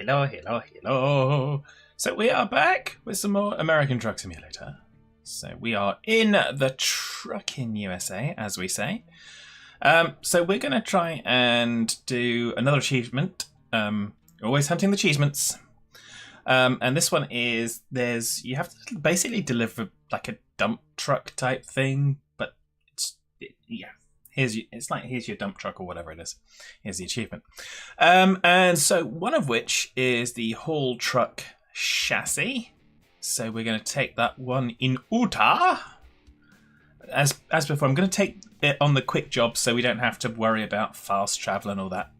hello. So we are back with some more American Truck Simulator. So we are in the trucking USA, as we say. So we're going to try and do another achievement. Always hunting the achievements. And this one is, you have to basically deliver like a dump truck type thing, but here's your dump truck or whatever it is. Here's the achievement. And so one of which is the haul truck chassis. So we're going to take that one in Utah. As before, I'm going to take it on the quick job so we don't have to worry about fast travel and all that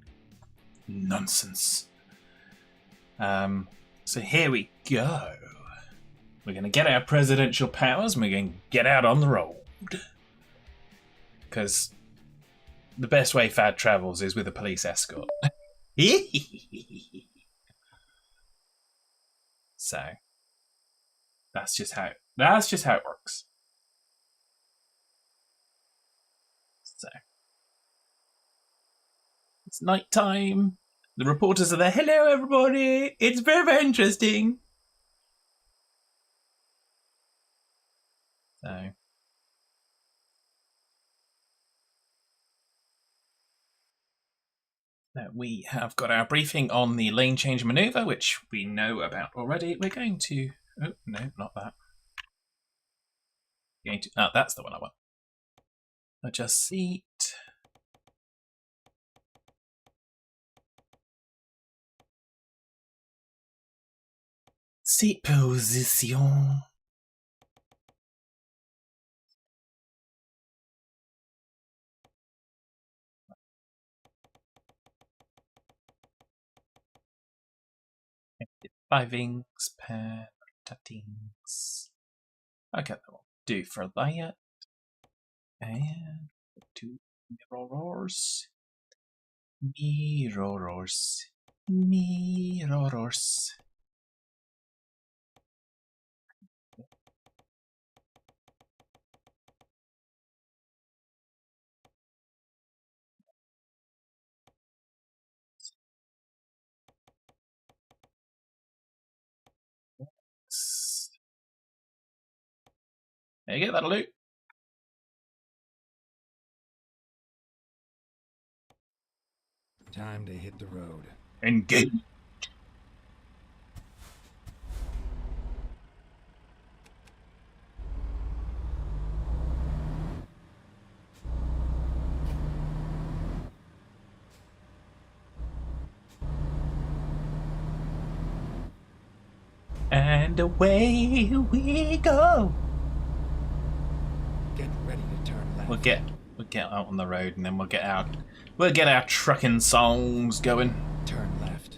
nonsense. So here we go. We're going to get our presidential powers and we're going to get out on the road. Because the best way Fad travels is with a police escort. So that's just how it works. So it's night time. The reporters are there. Hello, everybody. It's very, very interesting. So we have got our briefing on the lane change maneuver, which we know about already. We're going to... Oh, no, not that. Oh, that's the one I want. Adjust seat. Seat position. Fivings, pair, tuttings. Okay, that will do for that. And 2 mirrors. Mirrors. Mirrors. There you go, that'll do. Time to hit the road. Engage. And away we go. Get ready to turn left. We'll get out on the road and then we'll get our trucking songs going. Turn left.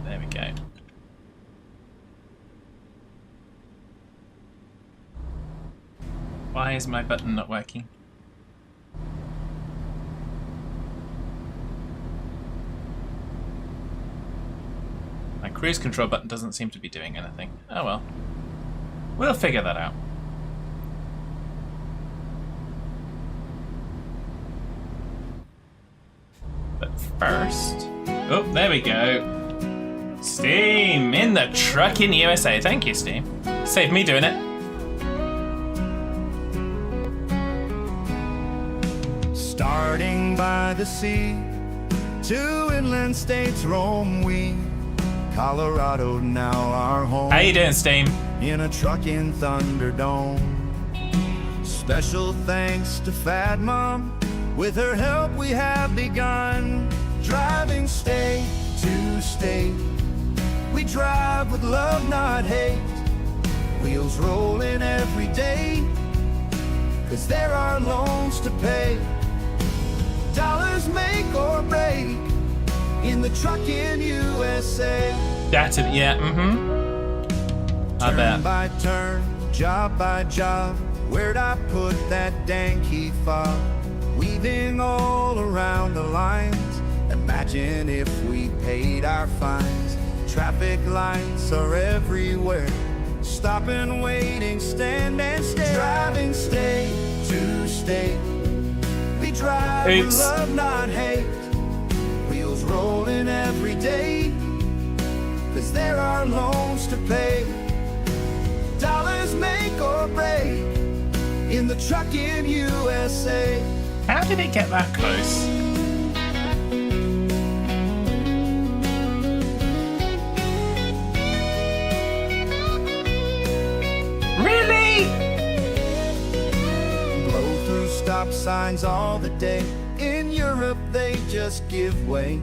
There we go. Why is my button not working? My cruise control button doesn't seem to be doing anything. Oh well. We'll figure that out. But first... Oh, there we go. Steam in the trucking USA. Thank you, Steam. Saved me doing it. Starting by the sea, 2 inland states roam we. Colorado now our home. How you doing, Steam? In a trucking Thunderdome. Special thanks to Fat Mom. With her help we have begun driving state to state. We drive with love, not hate. Wheels rolling every day, 'cause there are loans to pay. Dollars make or break in the trucking USA. That's it, yeah, I bet. Turn by turn, job by job, where'd I put that dang key fob? Weaving all around the lines. Imagine if we paid our fines. Traffic lights are everywhere. Stop and waiting, stand and stare. Driving state to state. We drive with Oops. love, not hate. Wheels rolling every day. 'Cause there are loans to pay. Dollars make or break in the trucking USA. How did it get that close? Really? Blow through stop signs all the day. In Europe they just give way.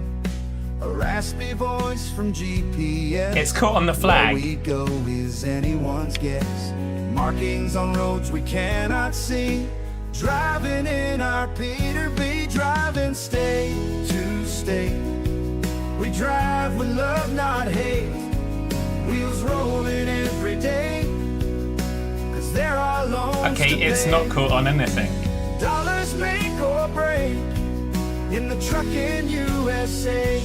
A raspy voice from GPS. It's caught on the Where flag. we go is anyone's guess. Markings on roads we cannot see. Driving in our Peterbilt, driving state to state. We drive with love, not hate. Wheels rolling every day. 'Cause there are loans Okay, to it's pay. not caught on anything. Dollars make or break in the trucking USA.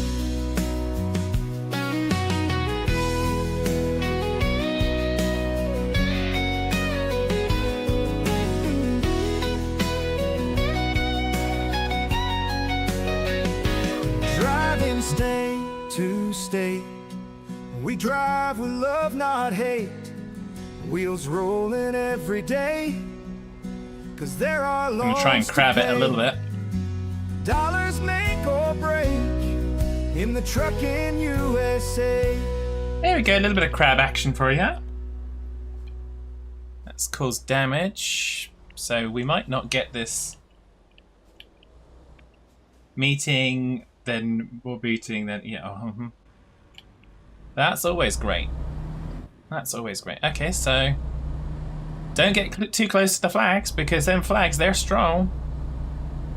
Driving state to state. We drive with love, not hate. Wheels rolling every day. 'Cause there are I'm loans gonna try and crab it a little bit. Dollars make or break in the trucking USA. There we go, a little bit of crab action for you. That's caused damage, so we might not get this meeting, then more booting, then yeah. That's always great. That's always great. Okay, so don't get too close to the flags, because them flags, they're strong.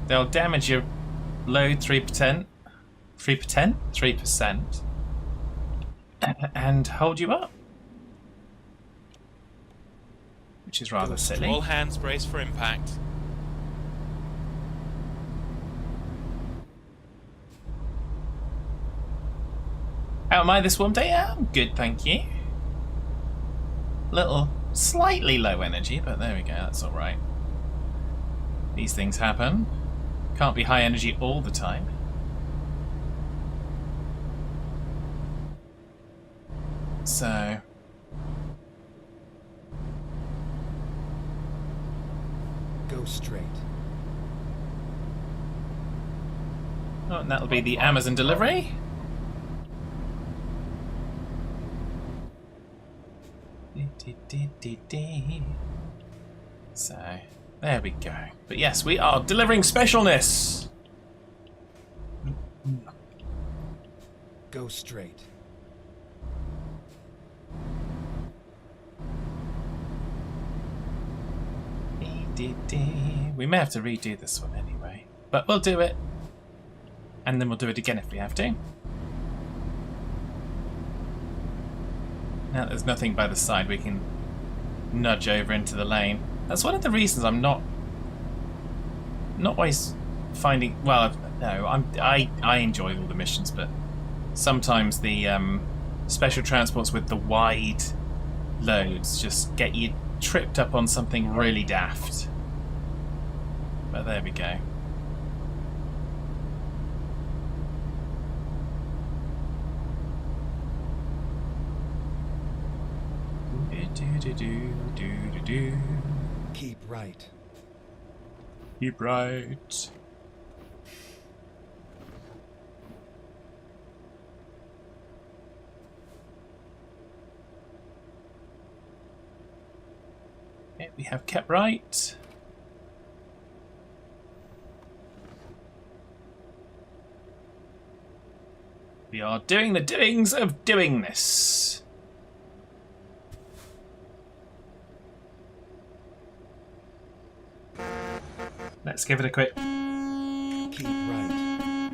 They'll damage your load 3%, 3%, and hold you up, which is rather silly. All hands brace for impact. How am I this warm day? Yeah, I'm good, thank you. Little, slightly low energy, but there we go, that's alright. These things happen. Can't be high energy all the time. So... Go straight. Oh, and that'll be the Amazon delivery. So, there we go. But yes, we are delivering Specialness. Go straight. We may have to redo this one anyway, but we'll do it. And then we'll do it again if we have to. Now there's nothing by the side, we can nudge over into the lane. That's one of the reasons I'm not always finding. Well, no, I enjoy all the missions, but sometimes the special transports with the wide loads just get you tripped up on something really daft. But there we go. Keep right. Keep right. Okay, we have kept right. We are doing the doings of doing this. Let's give it a quick. Keep right.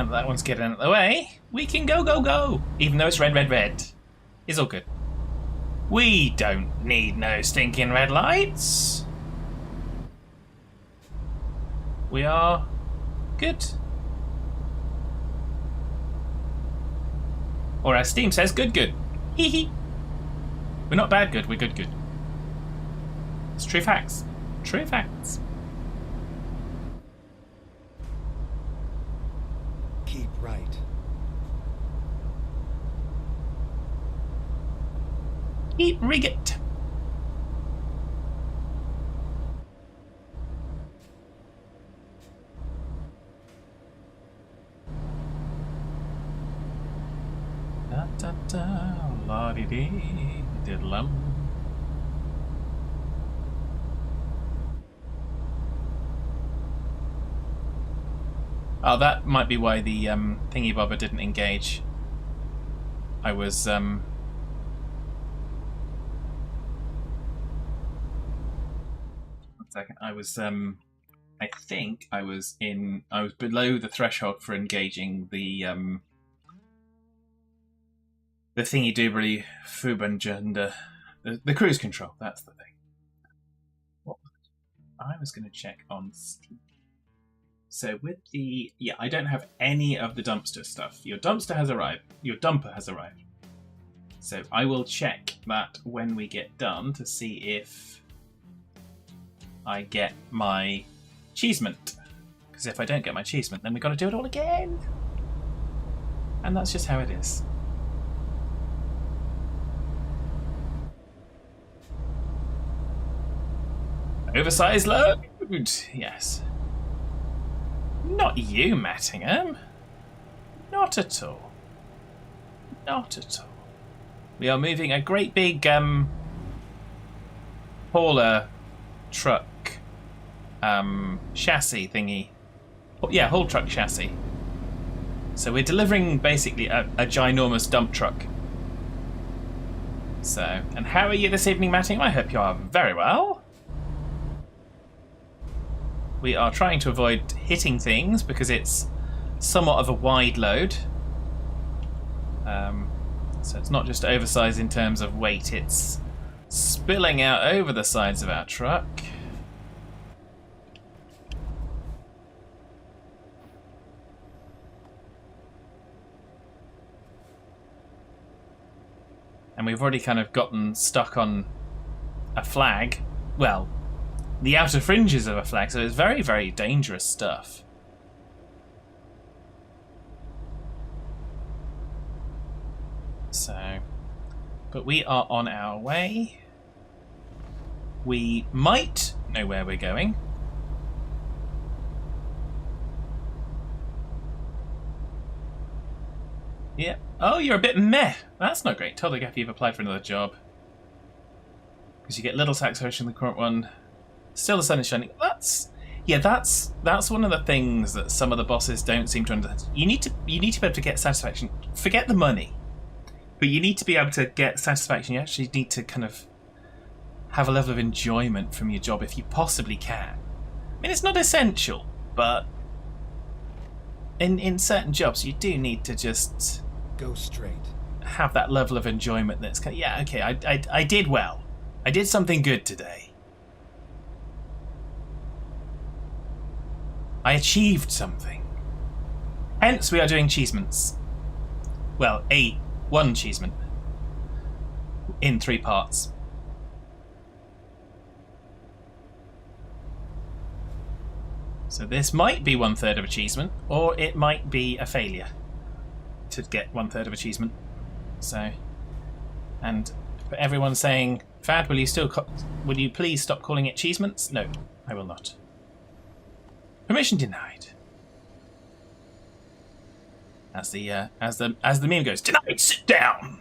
now that one's getting out of the way, we can go. Even though it's red. It's all good. We don't need no stinking red lights. We are good. Or as Steam says, good. Hee hee. We're not bad good, we're good. It's true facts. True facts. Keep right. Keep rig it. Da la dee dee diddlum. Oh, that might be why the thingy bobber didn't engage. I was one second. I think I was below the threshold for engaging the thingy doobly Fubangender, the cruise control. That's the thing. What I was going to check on Steam. So with the I don't have any of the dumpster stuff. Your dumpster has arrived. Your dumper has arrived. So I will check that when we get done to see if I get my achievement. Because if I don't get my achievement, then we've got to do it all again. And that's just how it is. Oversized load? Yes. Not you, Mattingham. Not at all. Not at all. We are moving a great big hauler truck chassis thingy. Yeah, haul truck chassis. So we're delivering basically a ginormous dump truck. So, and how are you this evening, Mattingham? I hope you are very well. We are trying to avoid hitting things because it's somewhat of a wide load. So it's not just oversized in terms of weight, it's spilling out over the sides of our truck. And we've already kind of gotten stuck on a flag. Well, the outer fringes of a flag, so it's very, very dangerous stuff. So, but we are on our way. We might know where we're going. Yeah. Oh, you're a bit meh. That's not great. Tell the gaffer you've applied for another job. Because you get little satisfaction in the current one. Still the sun is shining. That's one of the things that some of the bosses don't seem to understand. You need to be able to get satisfaction. Forget the money. But you need to be able to get satisfaction. You actually need to kind of have a level of enjoyment from your job if you possibly can. I mean, it's not essential, but in certain jobs you do need to just Go straight. have that level of enjoyment that's kind of, yeah, okay, I did well. I did something good today. I achieved something. Hence we are doing achievements. Well, one achievement in 3 parts. So this might be 1/3 of achievement, or it might be a failure to get 1/3 of achievement. So, and for everyone saying, Fad, will you please stop calling it achievements? No, I will not. Permission denied. As the meme goes, denied, sit down.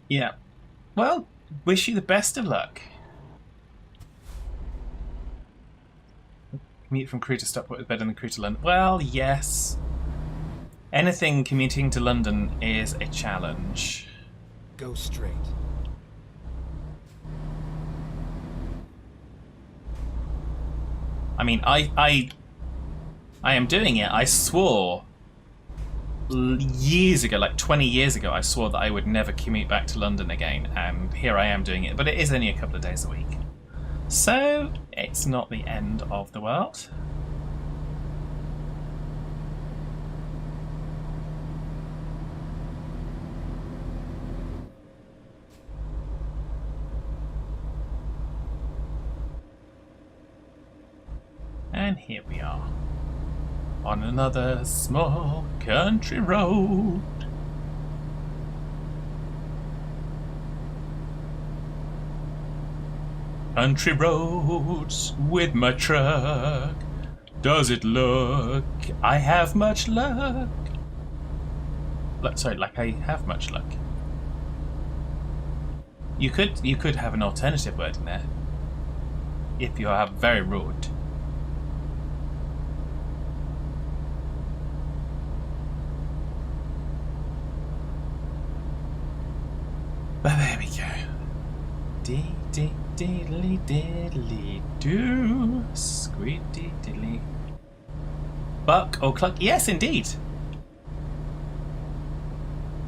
Yeah. Well, wish you the best of luck. Commute from crew to Stockport is better than crew to London. Well, yes. Anything commuting to London is a challenge. Go straight. I mean, I am doing it. I swore years ago, like 20 years ago, I swore that I would never commute back to London again, and here I am doing it, but it is only a couple of days a week. So, it's not the end of the world. And here we are, on another small country road. Country roads with my truck. Does it look I have much luck? Sorry, like I have much luck. You could have an alternative word in there, if you are very rude. But there we go. Dee dee diddly diddly doo. Squiddy diddly. Buck or cluck? Yes, indeed.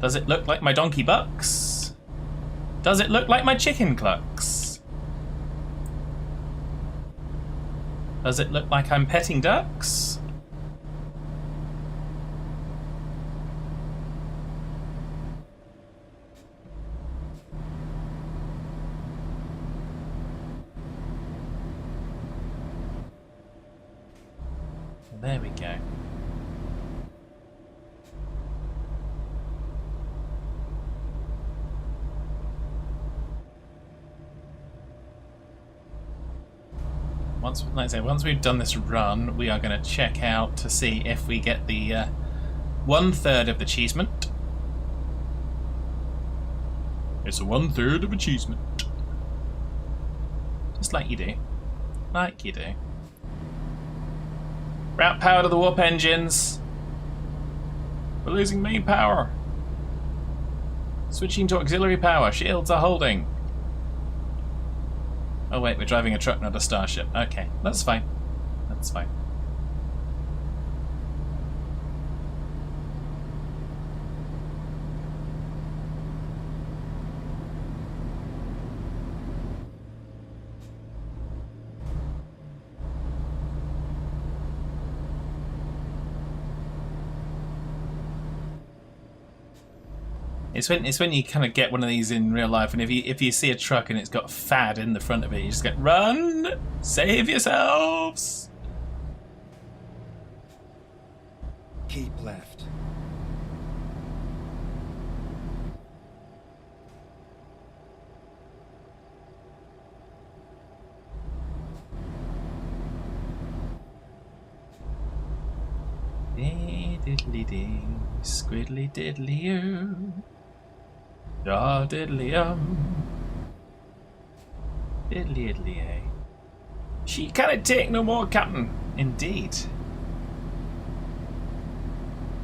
Does it look like my donkey bucks? Does it look like my chicken clucks? Does it look like I'm petting ducks? There we go. Once we've done this run, we are going to check out to see if we get the 1/3 of the achievement. It's a 1/3 of achievement. Just like you do. Like you do. Route power to the warp engines. We're losing main power. Switching to auxiliary power. Shields are holding. Oh wait, we're driving a truck, not a starship. Okay, that's fine. That's fine. It's when you kind of get one of these in real life, and if you see a truck and it's got fad in the front of it, you just get run, save yourselves. Keep left. Diddly dee, squiddly diddly oo. Da diddly diddly diddly a. She cannot take no more, Captain. Indeed.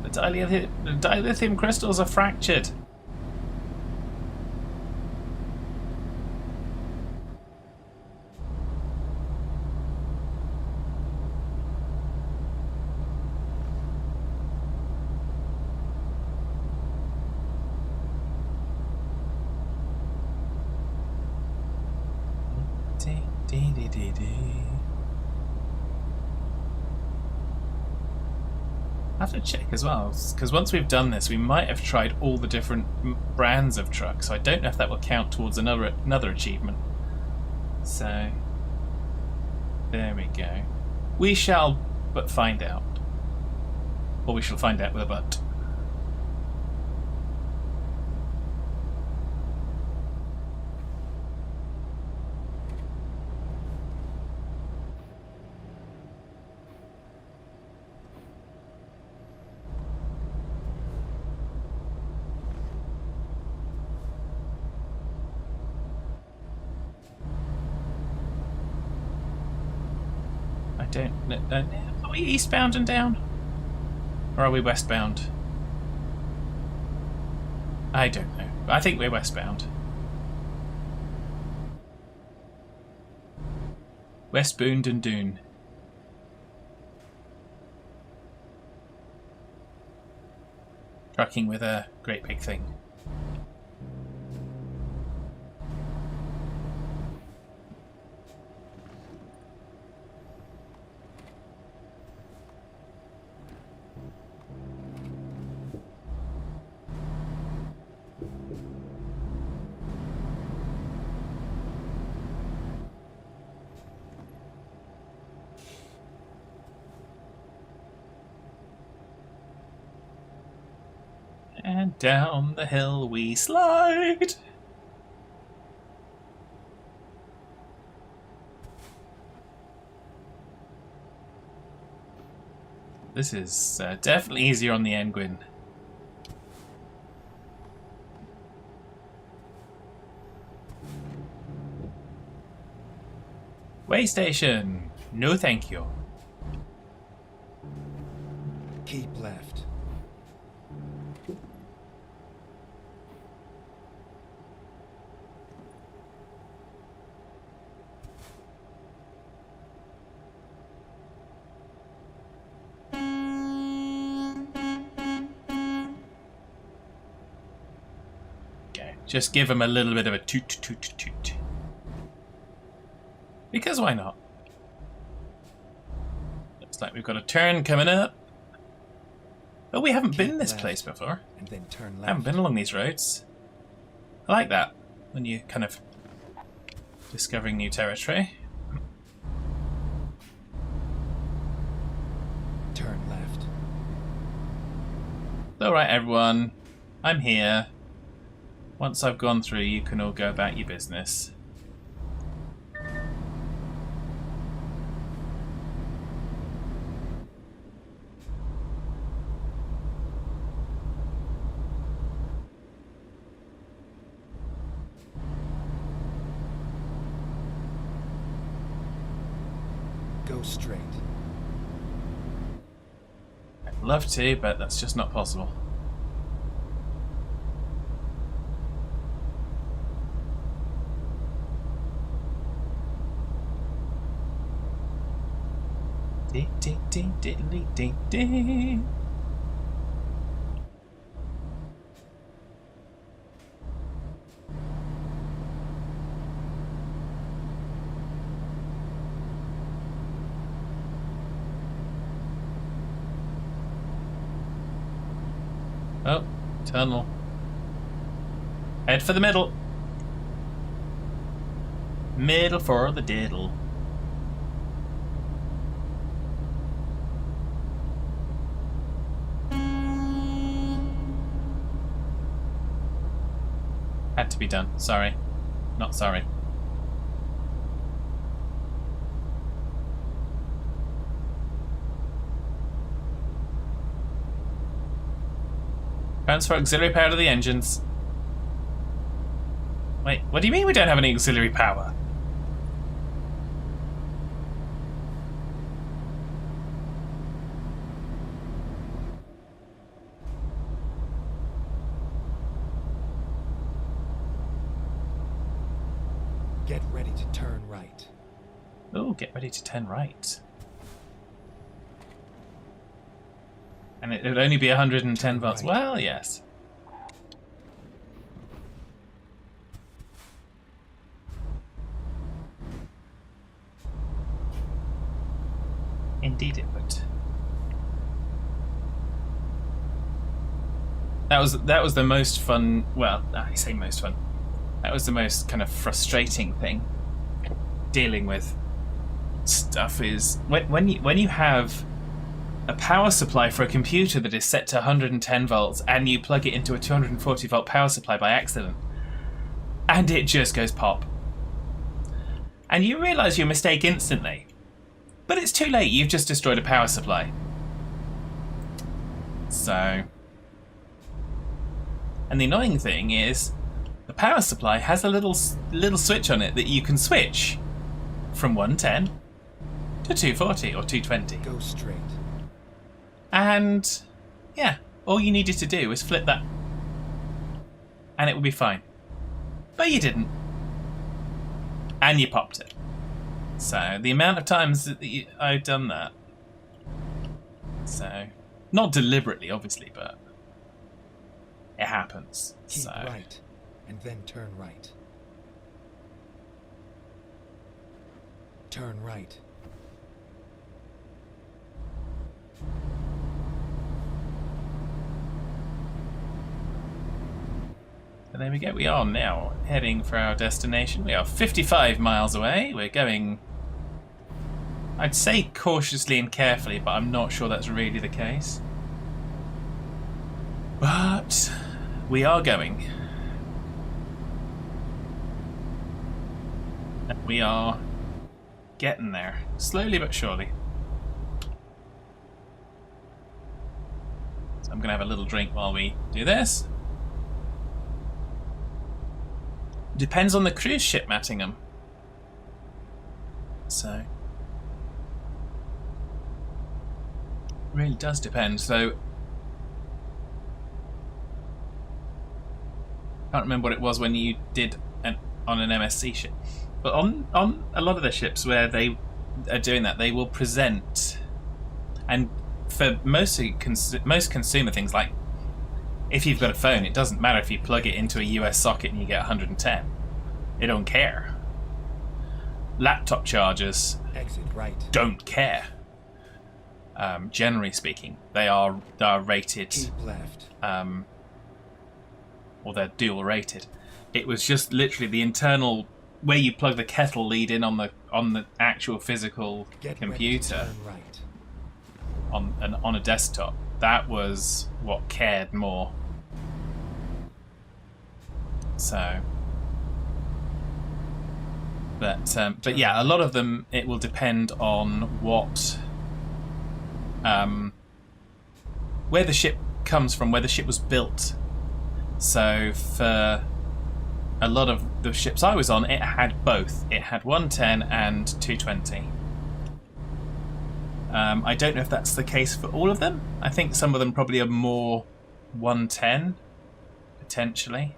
The dilithium crystals are fractured. I have to check as well, because once we've done this, we might have tried all the different brands of trucks, so I don't know if that will count towards another achievement. So, there we go. We shall but find out. Or we shall find out with a but. Are we eastbound and down? Or are we westbound? I don't know. I think we're westbound. Westbound and Dune. Trucking with a great big thing. And down the hill we slide. This is definitely easier on the Engwin. Way station. No thank you. Keep left. Just give him a little bit of a toot toot toot. Because why not? Looks like we've got a turn coming up. Oh, we haven't been this place before. And then turn left. I haven't been along these roads. I like that. When you kind of discovering new territory. Turn left. Alright everyone. I'm here. Once I've gone through, you can all go about your business. Go straight. I'd love to, but that's just not possible. Ding ding ding diddly ding ding. Oh, tunnel. Head for the middle. Middle for the diddle. Had to be done. Sorry. Not sorry. Transfer auxiliary power to the engines. Wait, what do you mean we don't have any auxiliary power? Get ready to turn right. Oh, get ready to turn right. And it would only be 110 volts. Right. Well, yes. Indeed it would. That was the most fun. Well, I say most fun. That was the most kind of frustrating thing dealing with stuff is when you have a power supply for a computer that is set to 110 volts and you plug it into a 240 volt power supply by accident and it just goes pop. And you realise your mistake instantly. But it's too late, you've just destroyed a power supply. So... And the annoying thing is, the power supply has a little switch on it that you can switch from 110 to 240 or 220. Go straight. And, yeah, all you needed to do was flip that and it would be fine. But you didn't. And you popped it. So, the amount of times that I've done that. So, not deliberately, obviously, but it happens. Keep So, right, and then turn right. Turn right. so there we go. We are now heading for our destination. We are 55 miles away. We're going, I'd say cautiously and carefully, but I'm not sure that's really the case. But we are going. And we are getting there, slowly but surely. So I'm going to have a little drink while we do this. Depends on the cruise ship, Mattingham. So, really does depend. So, can't remember what it was when you did on an MSC ship, but on a lot of the ships where they are doing that, they will present, and for most consumer things, like if you've got a phone, it doesn't matter if you plug it into a US socket and you get 110. They don't care. Laptop chargers Exit right. don't care. Generally speaking, they are rated, Keep left. or they're dual rated. It was just literally the internal where you plug the kettle lead in on the actual physical Get computer ready to turn right. on a desktop. That was what cared more. So, but yeah, a lot of them, it will depend on what, where the ship comes from, where the ship was built. So for a lot of the ships I was on, it had both. It had 110 and 220. I don't know if that's the case for all of them. I think some of them probably are more 110, potentially.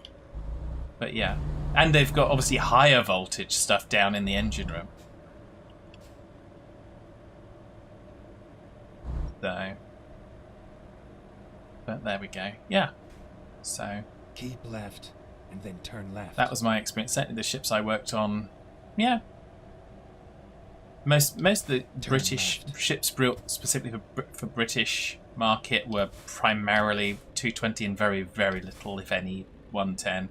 But yeah. And they've got obviously higher voltage stuff down in the engine room. So, but there we go. Yeah. So Keep left, and then turn left. that was my experience. Certainly the ships I worked on, yeah. Most of the British left. ships built specifically for British market were primarily 220 and very, very little, if any, 110.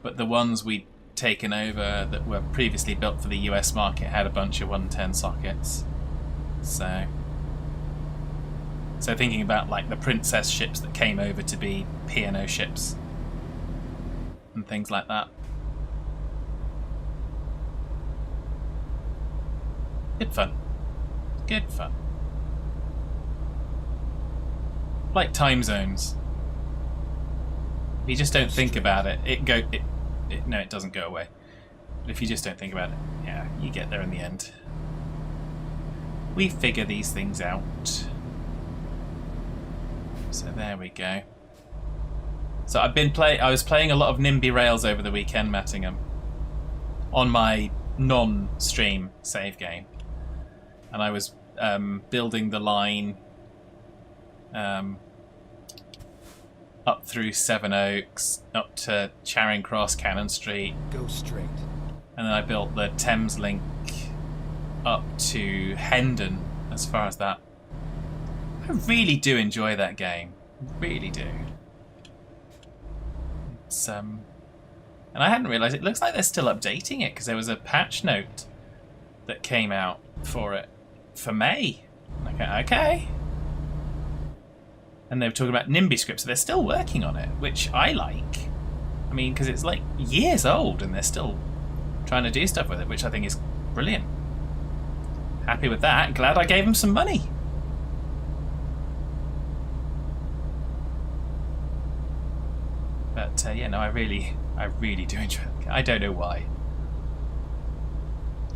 But the ones we'd taken over that were previously built for the US market had a bunch of 110 sockets. So thinking about like the Princess ships that came over to be P&O ships and things like that. Good fun. Good fun. Like time zones. If you just don't think about it, no, it doesn't go away. But if you just don't think about it, yeah, you get there in the end. We figure these things out. So there we go. So I was playing a lot of NIMBY Rails over the weekend, Mattingham, on my non-stream save game, and I was building the line up through Seven Oaks, up to Charing Cross, Cannon Street, Go straight. and then I built the Thames Link up to Hendon as far as that. I really do enjoy that game. Really do. It's and I hadn't realised, it looks like they're still updating it, because there was a patch note that came out for it for May. Okay. And they were talking about NIMBY scripts, so they're still working on it, which I like. I mean, because it's like years old and they're still trying to do stuff with it, which I think is brilliant. Happy with that. Glad I gave them some money. But yeah, no, I really do enjoy it. I don't know why.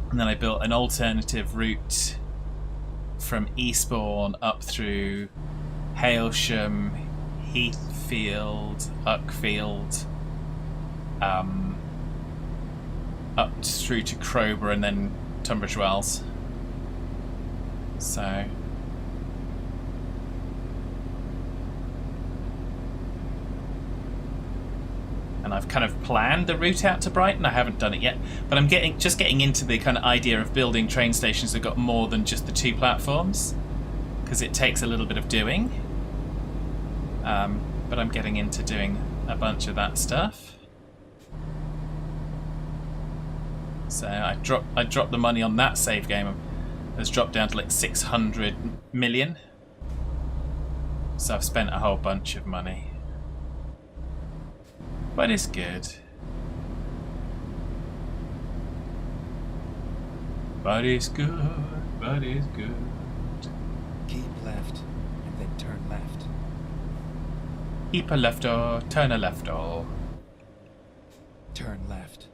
And then I built an alternative route from Eastbourne up through Hailsham, Heathfield, Uckfield, up through to Crowborough and then Tunbridge Wells. So and I've kind of planned the route out to Brighton. I haven't done it yet, but I'm just getting into the kind of idea of building train stations that got more than just the 2 platforms, because it takes a little bit of doing. But I'm getting into doing a bunch of that stuff. So I dropped the money on that save game. It's dropped down to like 600 million. So I've spent a whole bunch of money. But it's good. But it's good. But it's good. Keep left and then turn left. Keep a left-o, turn a left-o. Turn left.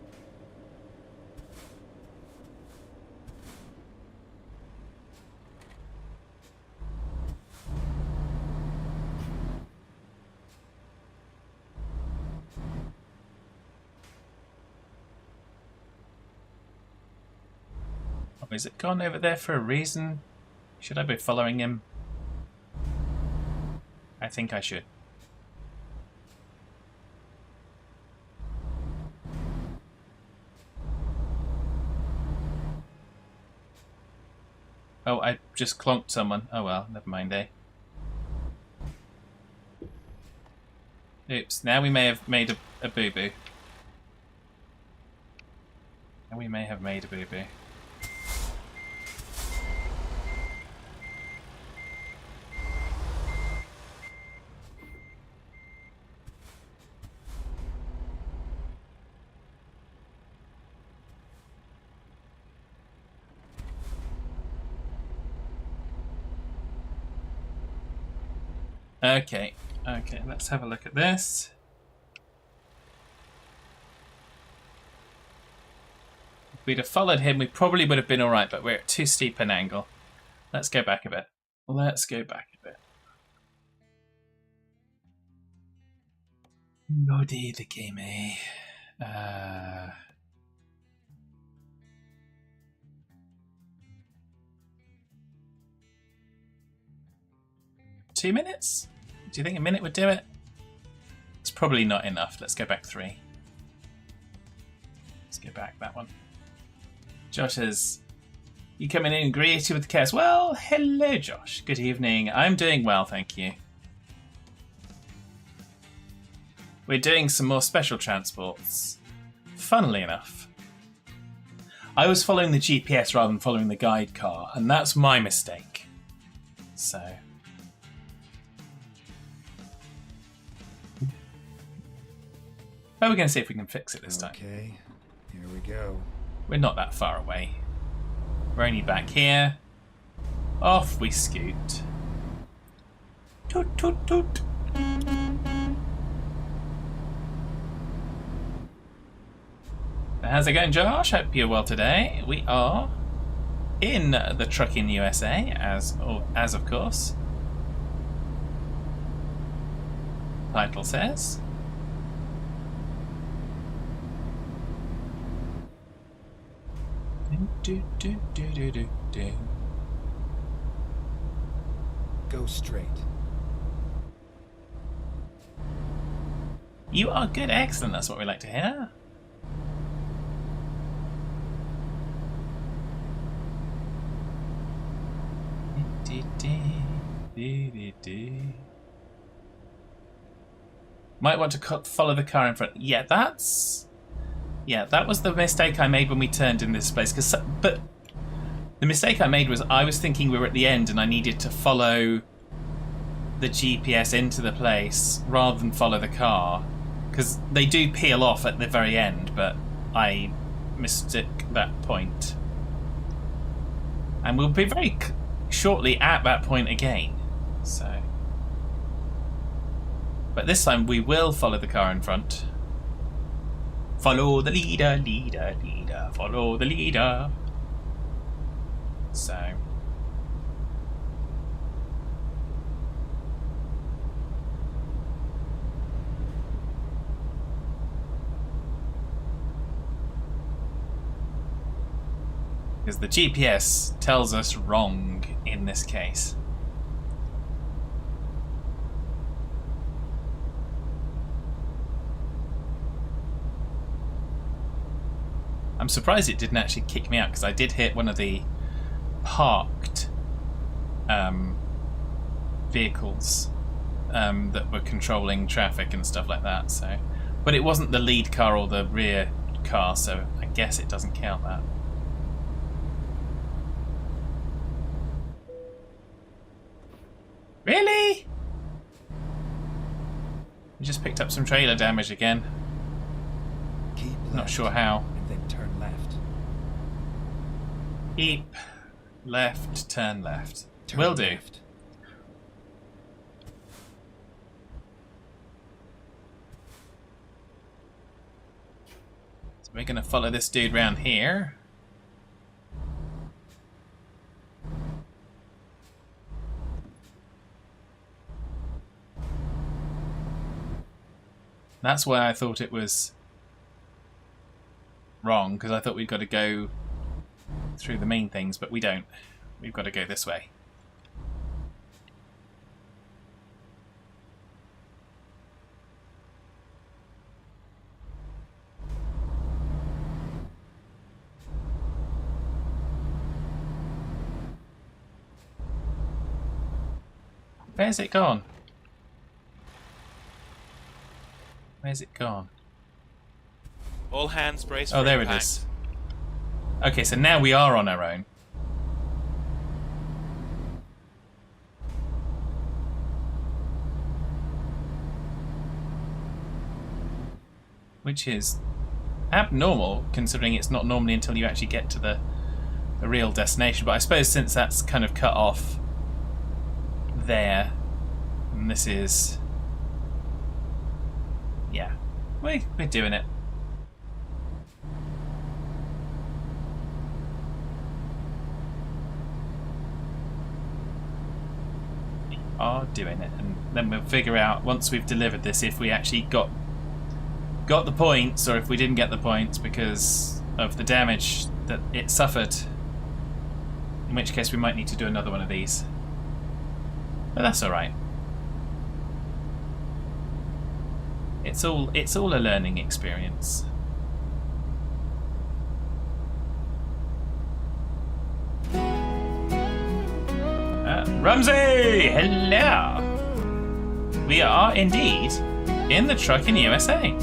Oh, is it gone over there for a reason? Should I be following him? I think I should. Oh, I just clonked someone. Oh well, never mind, eh? Oops, now we may have made a boo-boo. Now we may have made a boo-boo. Okay, let's have a look at this. If we'd have followed him, we probably would have been alright, but we're at too steep an angle. Let's go back a bit. Let's go back a bit. Lordy the game, eh? 2 minutes? Do you think a minute would do it? It's probably not enough. Let's go back 3. Let's go back that one. Josh says, you coming in greeted with the chaos. Well, hello Josh. Good evening. I'm doing well, thank you. We're doing some more special transports. Funnily enough. I was following the GPS rather than following the guide car, and that's my mistake. So... but we're going to see if we can fix it this time. Okay, here we go. We're not that far away. We're only back here. Off we scoot. Toot toot toot. How's it going, Josh? Hope you're well today. We are in the Trucking USA, as of course title says. Do, do, do, do, do, do. Go straight. You are good, excellent. That's what we like to hear. Might want to follow the car in front. Yeah, that was the mistake I made when we turned in this place. But the mistake I made was I was thinking we were at the end and I needed to follow the GPS into the place rather than follow the car, because they do peel off at the very end, but I mistook that point. And we'll be very shortly at that point again. So, but this time we will follow the car in front. Follow the leader, leader, leader, follow the leader. So. Because the GPS tells us wrong in this case. I'm surprised it didn't actually kick me out, because I did hit one of the parked vehicles that were controlling traffic and stuff like that. So, but it wasn't the lead car or the rear car, so I guess it doesn't count that. Really? We just picked up some trailer damage again. Keep left. Not sure how. And then turn left. Keep left, turn left. Turn Will do. left. So we're going to follow this dude round here. That's why I thought it was wrong, because I thought we've got to go through the main things, but we don't. We've got to go this way. Where's it gone? Where's it gone? All hands brace Oh, for there it impact. is. Okay, so now we are on our own. Which is abnormal, considering it's not normally until you actually get to the real destination. But I suppose since that's kind of cut off there, and this is... yeah, we're doing it. We are doing it, and then we'll figure out once we've delivered this if we actually got the points or if we didn't get the points because of the damage that it suffered. In which case we might need to do another one of these. But that's alright. It's all a learning experience. Rumsey! Hello! We are indeed in the Trucking USA.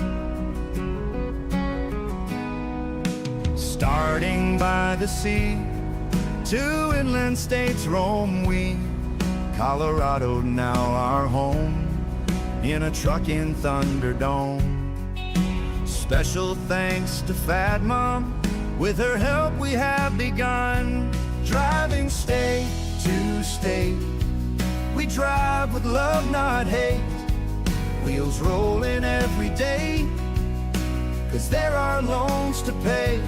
Starting by the sea, 2 inland states roam we. Colorado now our home, in a trucking Thunderdome. Special thanks to Fat Mom, with her help we have begun. Driving state to state, we drive with love, not hate. Wheels rolling every day, 'cause there are loans to pay.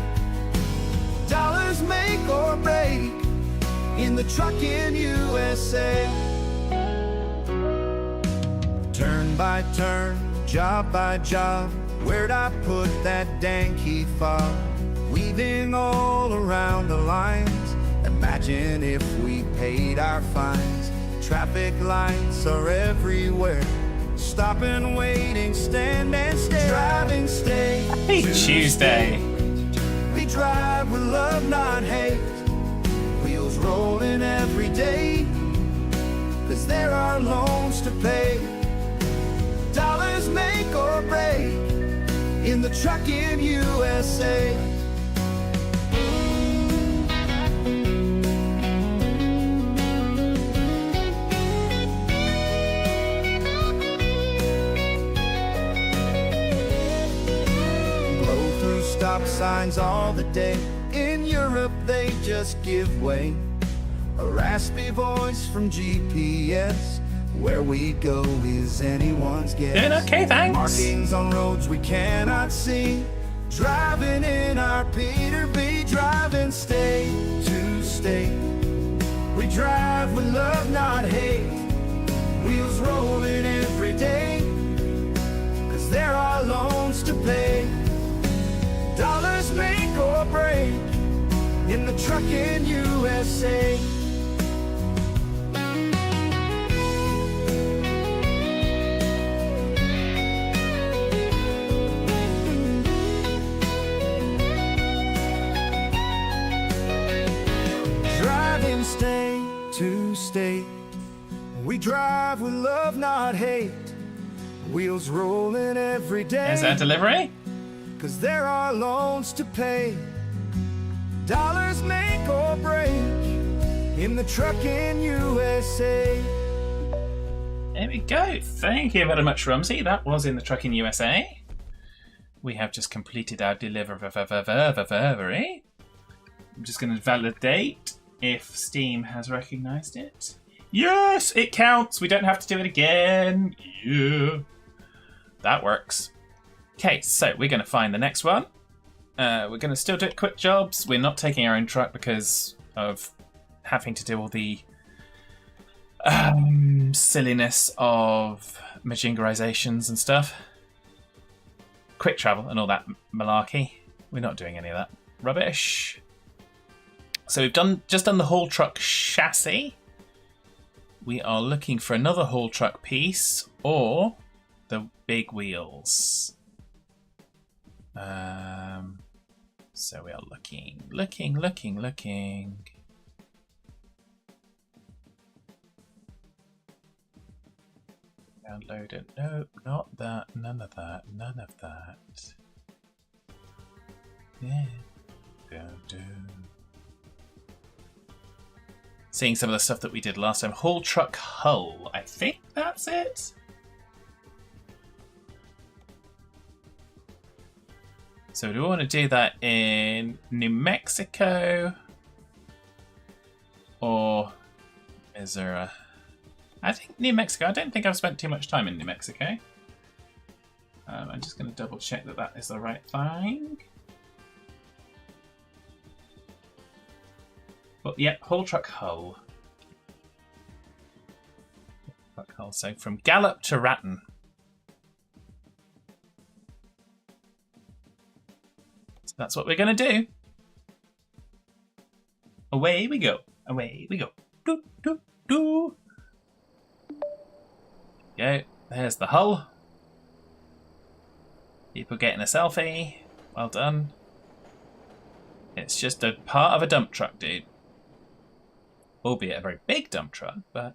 Dollars make or break in the Trucking USA. Turn by turn, job by job, where'd I put that dang key fob? Weaving all around the lines, imagine if we paid our fines. Traffic lights are everywhere, stop and waiting, stand and stare. Driving state Happy to Tuesday. state. We drive with love, not hate. Wheels rolling every day, 'cause there are loans to pay. Dollars make or break in the Trucking USA. Blow through stop signs all the day. In Europe they just give way. A raspy voice from GPS, where we go is anyone's guess. Doing okay, thanks. Markings on roads we cannot see. Driving in our Peterbilt, driving state to state. We drive with love, not hate. Wheels rolling every day, 'cause there are loans to pay. Dollars make or break in the trucking USA. Driving state to state, we drive with love, not hate. Wheels rolling every day. Is that delivery? 'Cause there are loans to pay. Dollars make or break in the trucking USA. There we go. Thank you very much, Rumsey. That was in the trucking USA. We have just completed our delivery. I'm just going to validate if Steam has recognized it. Yes, it counts. We don't have to do it again. Yeah. That works. Okay, so we're going to find the next one. We're going to still do quick jobs. We're not taking our own truck because of having to do all the silliness of majingerizations and stuff. Quick travel and all that malarkey. We're not doing any of that rubbish. So we've just done the haul truck chassis. We are looking for another haul truck piece or the big wheels. So we are looking. Download it. Nope, not that. None of that. Yeah. Do. Seeing some of the stuff that we did last time. Haul truck hull. I think that's it. So do we want to do that in New Mexico? Or is there a... I think New Mexico. I don't think I've spent too much time in New Mexico. I'm just going to double check that that is the right thing. But yeah, haul truck hull. Truck hull. So from Gallup to Ratton. So that's what we're going to do. Away we go. Away we go. Do, do, do. Go. There's the hull. People getting a selfie. Well done. It's just a part of a dump truck, dude. Albeit a very big dump truck, but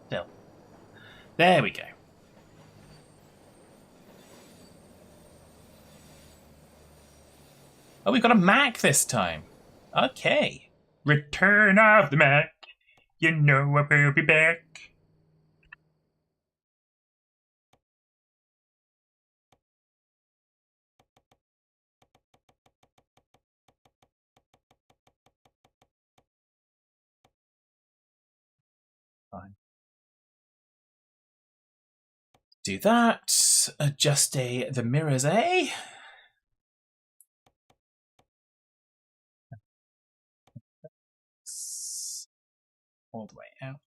still. There we go. Oh, we've got a Mac this time. Okay. Return of the Mac. You know I will be back. Fine. Do that. Adjust the mirrors, eh? All the way out.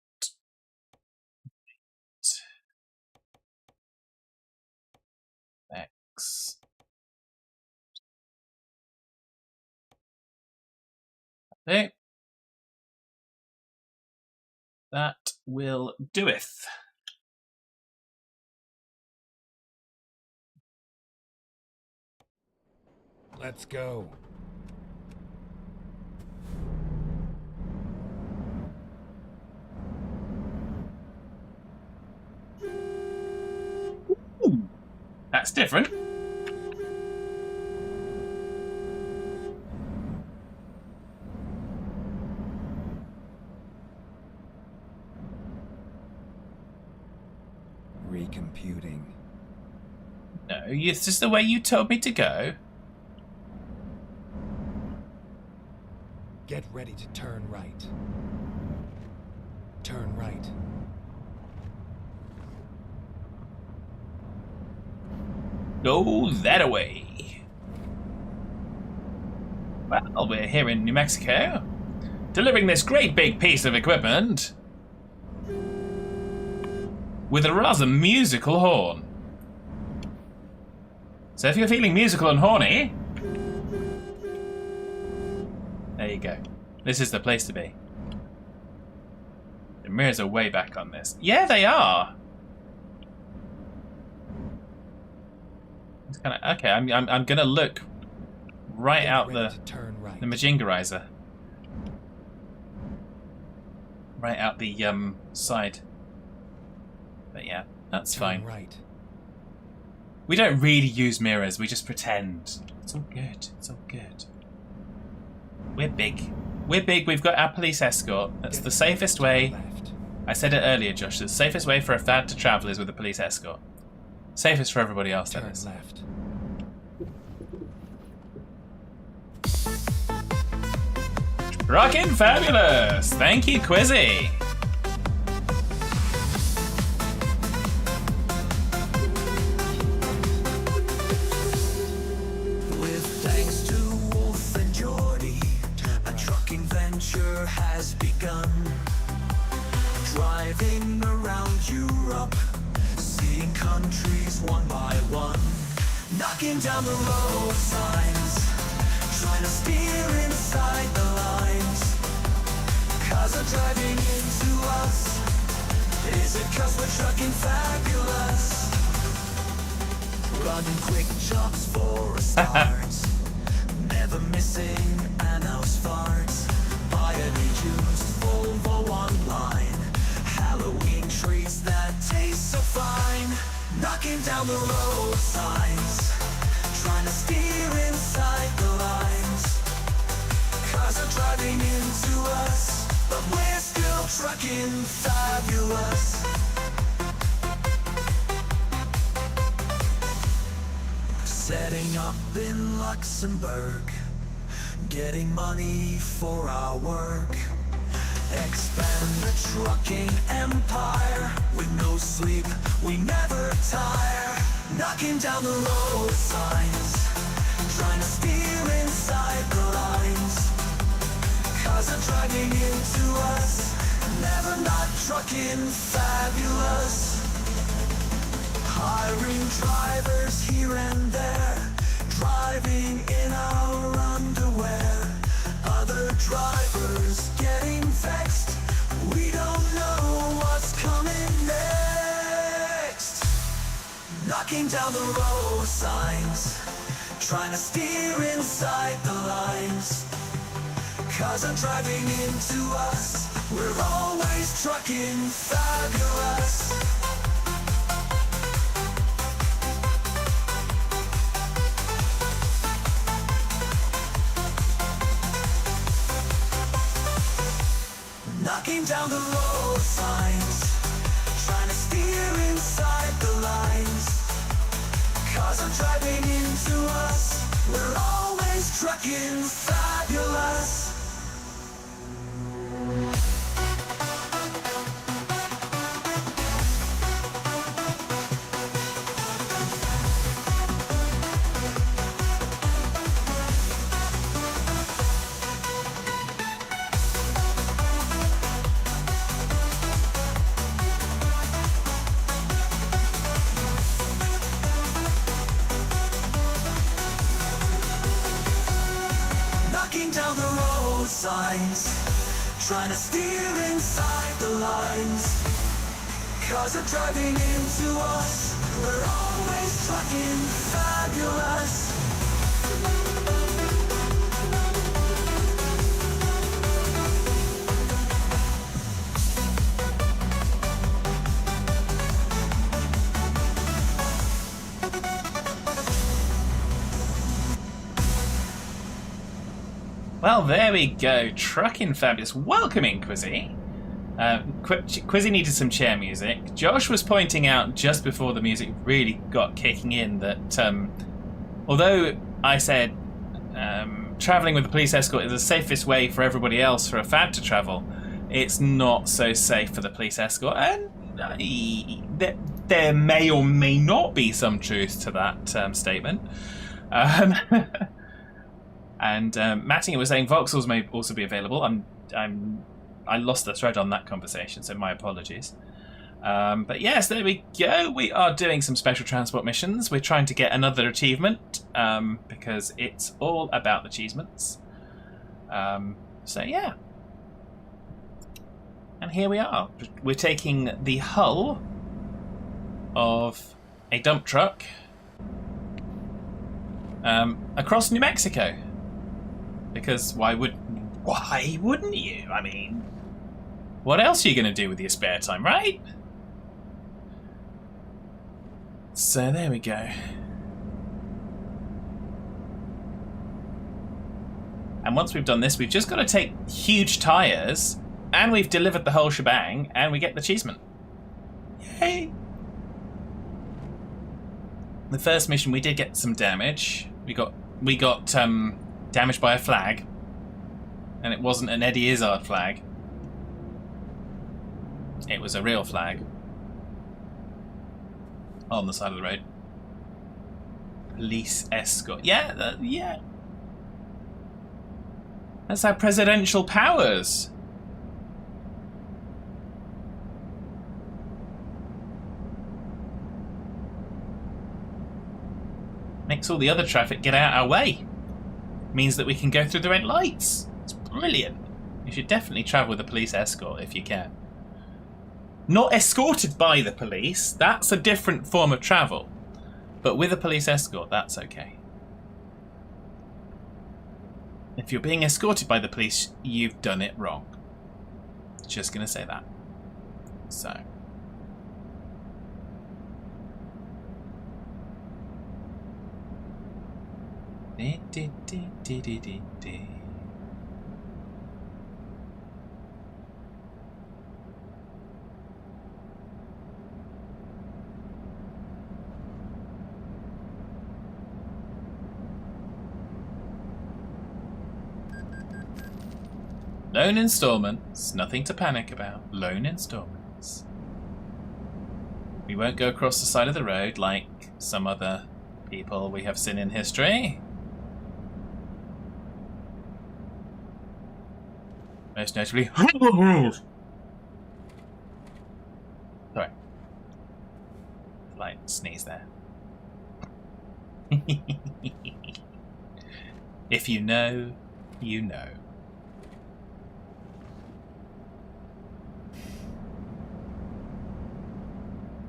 X. Okay. That will doeth. Let's go. Ooh, that's different. Recomputing. No, it's just the way you told me to go. Get ready to turn right. Turn right. Go that way. Well, we're here in New Mexico, delivering this great big piece of equipment with a rather musical horn. So if you're feeling musical and horny, there you go. This is the place to be. The mirrors are way back on this. Yeah, they are. It's kind of okay. I'm gonna look right out the Majingarizer. Right out the side. But yeah, that's fine. Right. We don't really use mirrors, we just pretend. It's all good, it's all good. We're big. We're big, we've got our police escort. That's the safest way. I said it earlier, Josh, the safest way for a fad to travel is with a police escort. Safest for everybody else, that is. Left. Rockin' fabulous! Thank you, Quizzy! With thanks to Wolf and Geordie, a trucking venture has begun. Driving around Europe, seeing countries one by one, knocking down the road signs, trying to steer inside the lines. Cars are driving into us. Is it 'cause we're trucking fabulous? Running quick jobs for a start. Never missing an hour's farts. Buy any used Volvo online. Halloween treats that taste so fine. Knocking down the road signs, trying to steer inside the lines. Cars are driving into us, but we're still trucking fabulous. Setting up in Luxembourg, getting money for our work. Expand the trucking empire, with no sleep, we never tire. Knocking down the road signs, trying to steer inside the lines. Cars are driving into us, never not trucking fabulous. Hiring drivers here and there, driving in our underwear. Other drivers getting vexed, we don't know what's coming next. Knocking down the road signs, trying to steer inside the lines. Cars are driving into us, we're always trucking fabulous. Knocking down the road signs, trying to steer inside the lines. Cars are driving into us, we're always trucking fabulous. Down the road signs, trying to steer inside the lines. Cars are driving into us, we're always trucking fabulous. Well, there we go. Trucking fabulous. Welcome in, Quizzy. Quizzy needed some chair music. Josh was pointing out just before the music really got kicking in that although I said travelling with a police escort is the safest way for everybody else for a fad to travel, it's not so safe for the police escort. And there may or may not be some truth to that statement. And Mattinger was saying Vauxhalls may also be available. I lost the thread on that conversation, so my apologies. But yes, there we go. We are doing some special transport missions. We're trying to get another achievement because it's all about achievements. So yeah. And here we are. We're taking the hull of a dump truck across New Mexico. Because why wouldn't you? I mean, what else are you going to do with your spare time, right? So there we go. And once we've done this, we've just got to take huge tyres, and we've delivered the whole shebang, and we get the achievement. Yay! The first mission, we did get some damage. We got damaged by a flag, and it wasn't an Eddie Izzard flag. It was a real flag on the side of the road. Police escort. Yeah, yeah. That's our presidential powers. Makes all the other traffic get out our way. Means that we can go through the red lights. It's brilliant. You should definitely travel with a police escort if you can. Not escorted by the police. That's a different form of travel. But with a police escort, that's okay. If you're being escorted by the police, you've done it wrong. Just gonna say that. So. Loan installments, nothing to panic about. Loan installments. We won't go across the side of the road like some other people we have seen in history. Most notably, sorry, slight sneeze there. If you know, you know.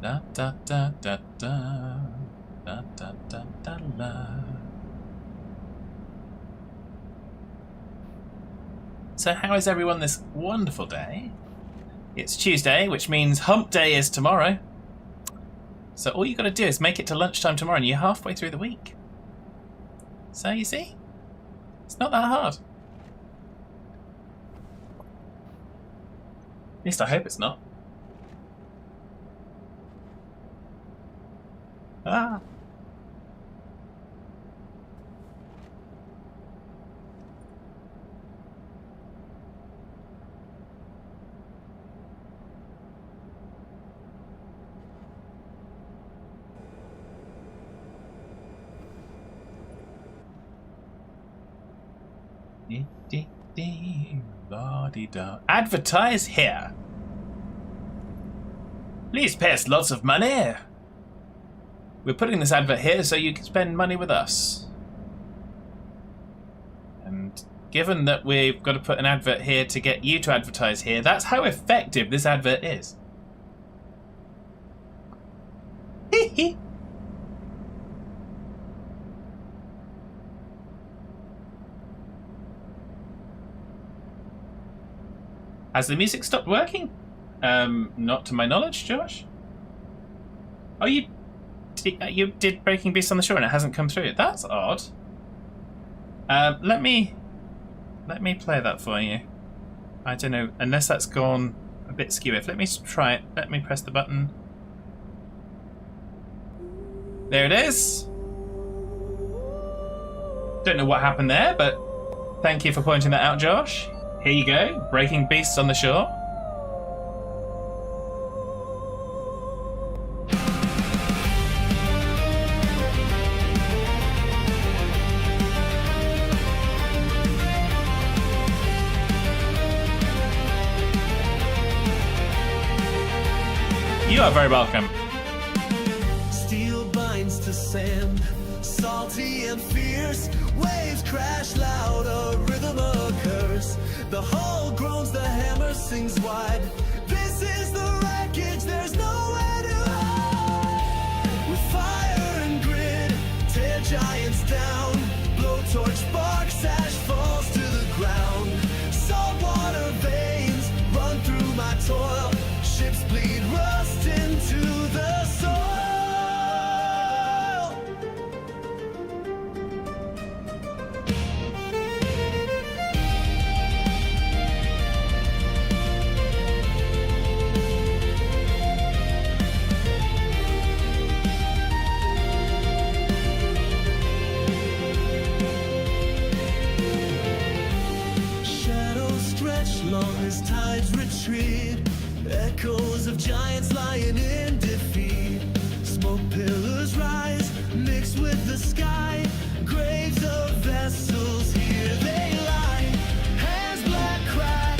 Da da da da da da da da da da. So how is everyone this wonderful day? It's Tuesday, which means hump day is tomorrow. So all you got to do is make it to lunchtime tomorrow and you're halfway through the week. So you see? It's not that hard. At least I hope it's not. Ah. Advertise here. Please pay us lots of money. We're putting this advert here so you can spend money with us. And given that we've got to put an advert here to get you to advertise here, that's how effective this advert is. Has the music stopped working? Not to my knowledge, Josh. Oh, you did Breaking Beast on the Shore and it hasn't come through. That's odd. Let me play that for you. I don't know, unless that's gone a bit skew. Let me try it. Let me press the button. There it is. Don't know what happened there, but thank you for pointing that out, Josh. Here you go, Breaking Beasts on the Shore. are very welcome. Steel binds to sand, salty and fierce. Waves crash loud, a rhythm occurs. The hull groans, the hammer sings wide. This is the wreckage, there's nowhere to hide. With fire and grit, tear giants down. Blowtorch sparks, ash falls to the ground. Saltwater veins run through my toil. Ships bleed rust into the soil. Long as tides retreat, echoes of giants lying in defeat. Smoke pillars rise, mixed with the sky. Graves of vessels, here they lie. Hands black crack,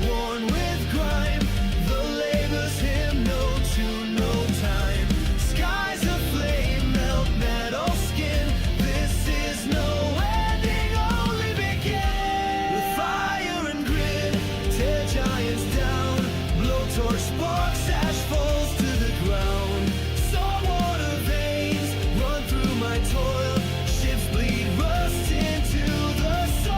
worn with grime. The labor's hymn, no tune, no time. Skies aflame, melt metal skin. This is no ending, only begin. With fire and grit, tear giants down. Blowtorch sparks, ash falls to the ground. Saltwater veins run through my toil. Ships bleed rust into the soil.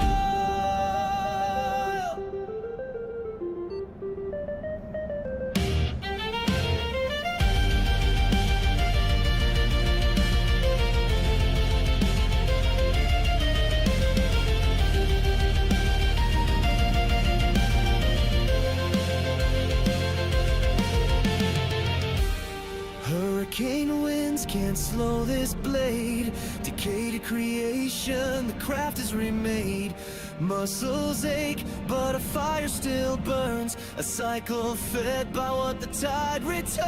Hurricane winds can't slow this blade. Decay to creation, the craft is remade. Muscles ache, but a fire still burns. A cycle fed by what the tide returns.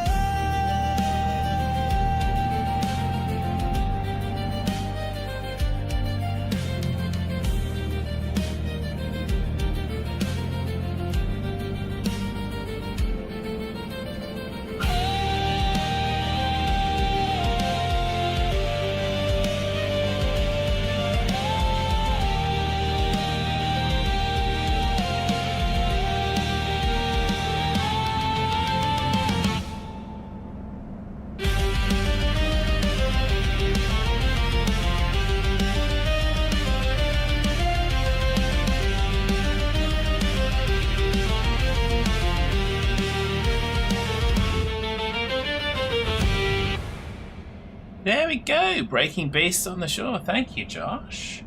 There we go, Breaking Beasts on the Shore. Thank you, Josh.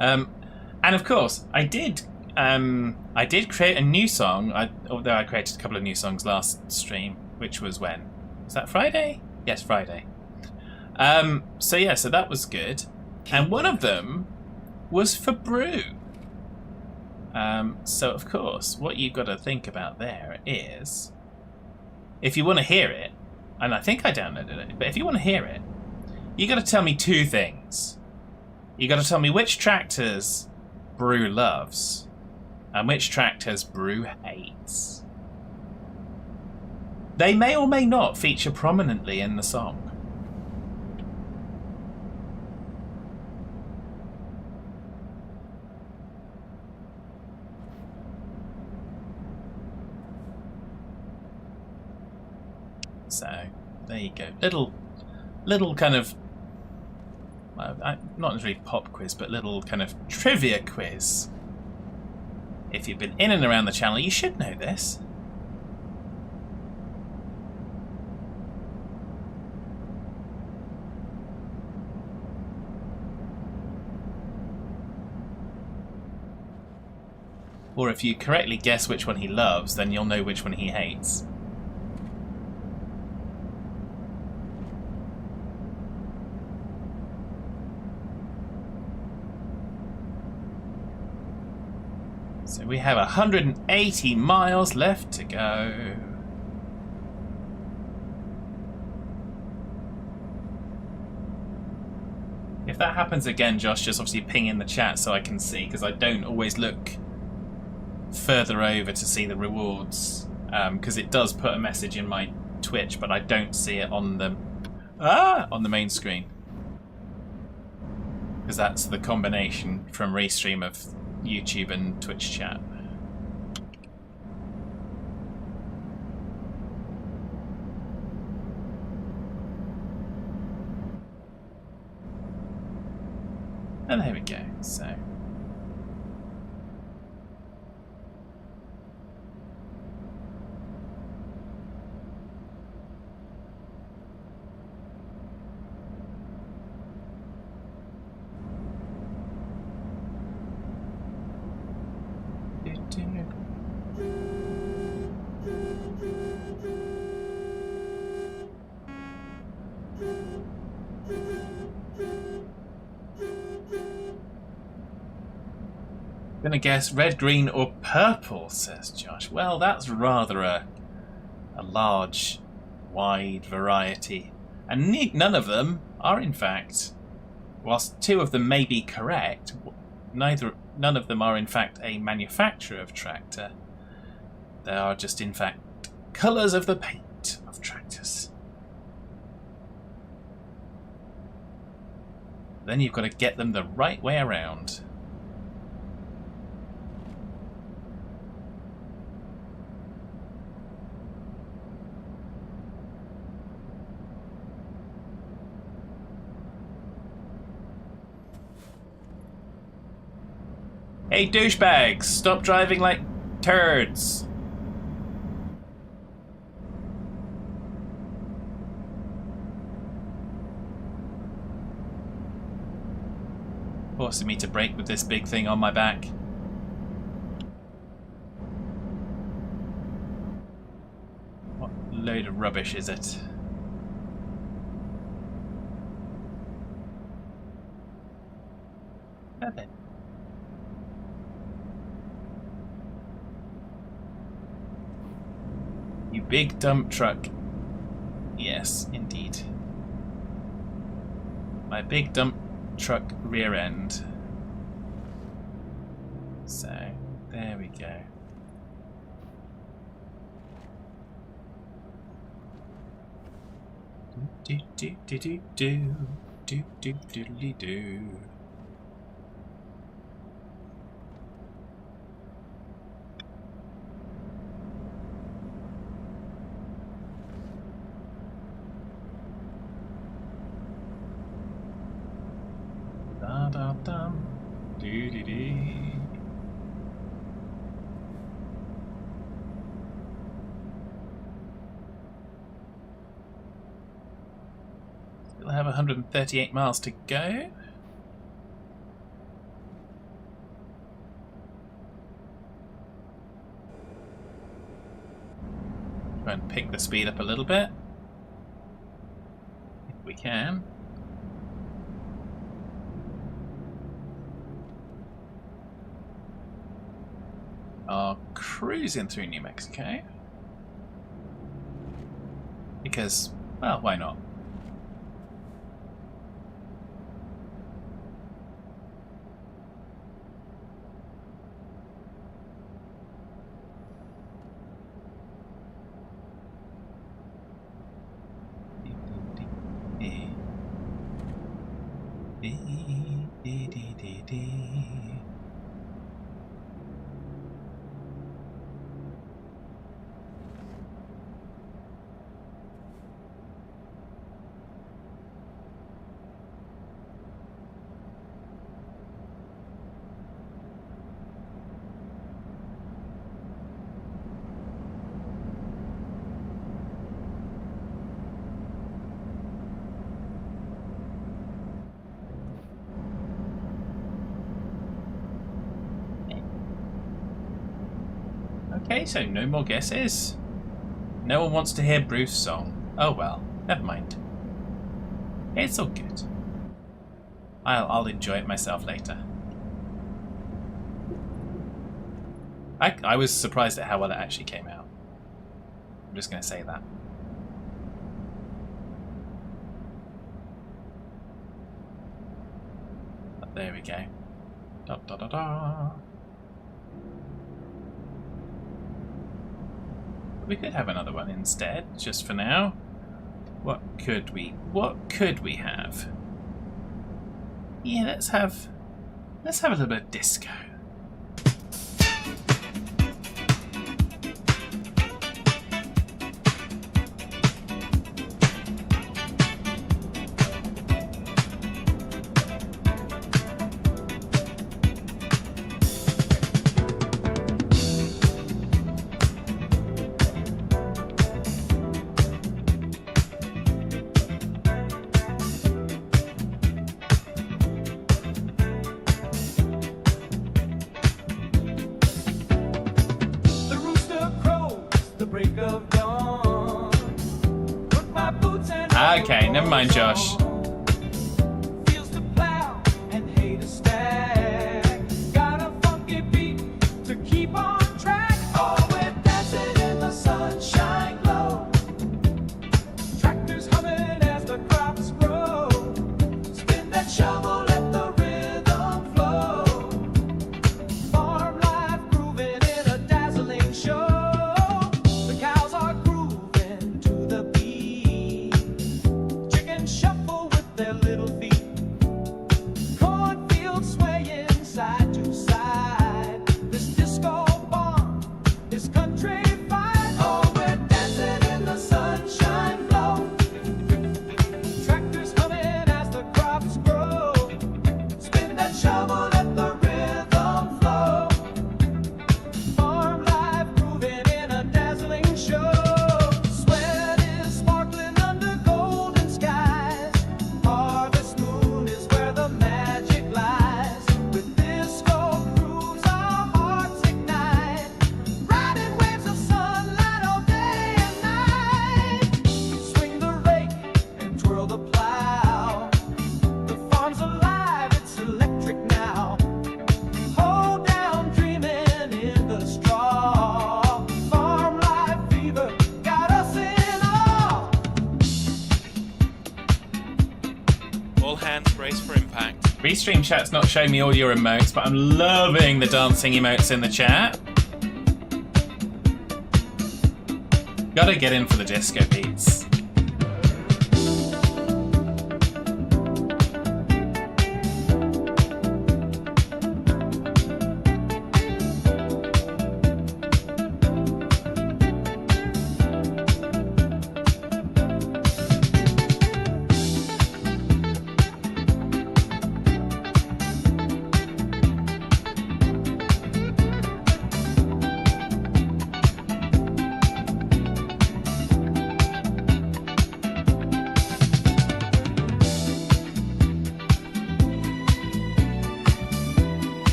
And of course, I did create a new song. Although I created a couple of new songs last stream, which was when? Was that Friday? Yes, Friday. So that was good. And one of them was for Brew. So of course, what you've got to think about there is, if you want to hear it, and I think I downloaded it, but if you want to hear it, you got to tell me two things. You got to tell me which tractors Brew loves and which tractors Brew hates. They may or may not feature prominently in the song. So, there you go. Little kind of, not necessarily pop quiz, but little kind of trivia quiz. If you've been in and around the channel, you should know this. Or if you correctly guess which one he loves, then you'll know which one he hates. So we have 180 miles left to go. If that happens again, Josh, just obviously ping in the chat so I can see, because I don't always look further over to see the rewards, because it does put a message in my Twitch, but I don't see it on the main screen. Because that's the combination from Restream of YouTube and Twitch chat. And there we go, so. Gonna guess red, green, or purple, says Josh. Well, that's rather a large, wide variety. And none of them are, in fact, whilst two of them may be correct, none of them are, in fact, a manufacturer of tractor. They are just, in fact, colours of the paint of tractors. Then you've got to get them the right way around. Hey douchebags, stop driving like turds. Forcing me to brake with this big thing on my back. What load of rubbish is it? There then. You big dump truck. Yes, indeed. My big dump truck rear end. So, there we go. Do do do do do do do doodly do. Dum doo doo doo. Still have 138 miles to go. Try and pick the speed up a little bit, if we can. Are cruising through New Mexico because, well, why not? Okay, so no more guesses. No one wants to hear Bruce's song. Oh well, never mind. It's all good. I'll enjoy it myself later. I was surprised at how well it actually came out. I'm just going to say that. But there we go. Da da da da. we could have another one instead, just for now. What could we have? Yeah, let's have a little bit of disco. Okay, never mind, Josh. Restream chat's not showing me all your emotes, but I'm loving the dancing emotes in the chat. Gotta get in for the disco beats.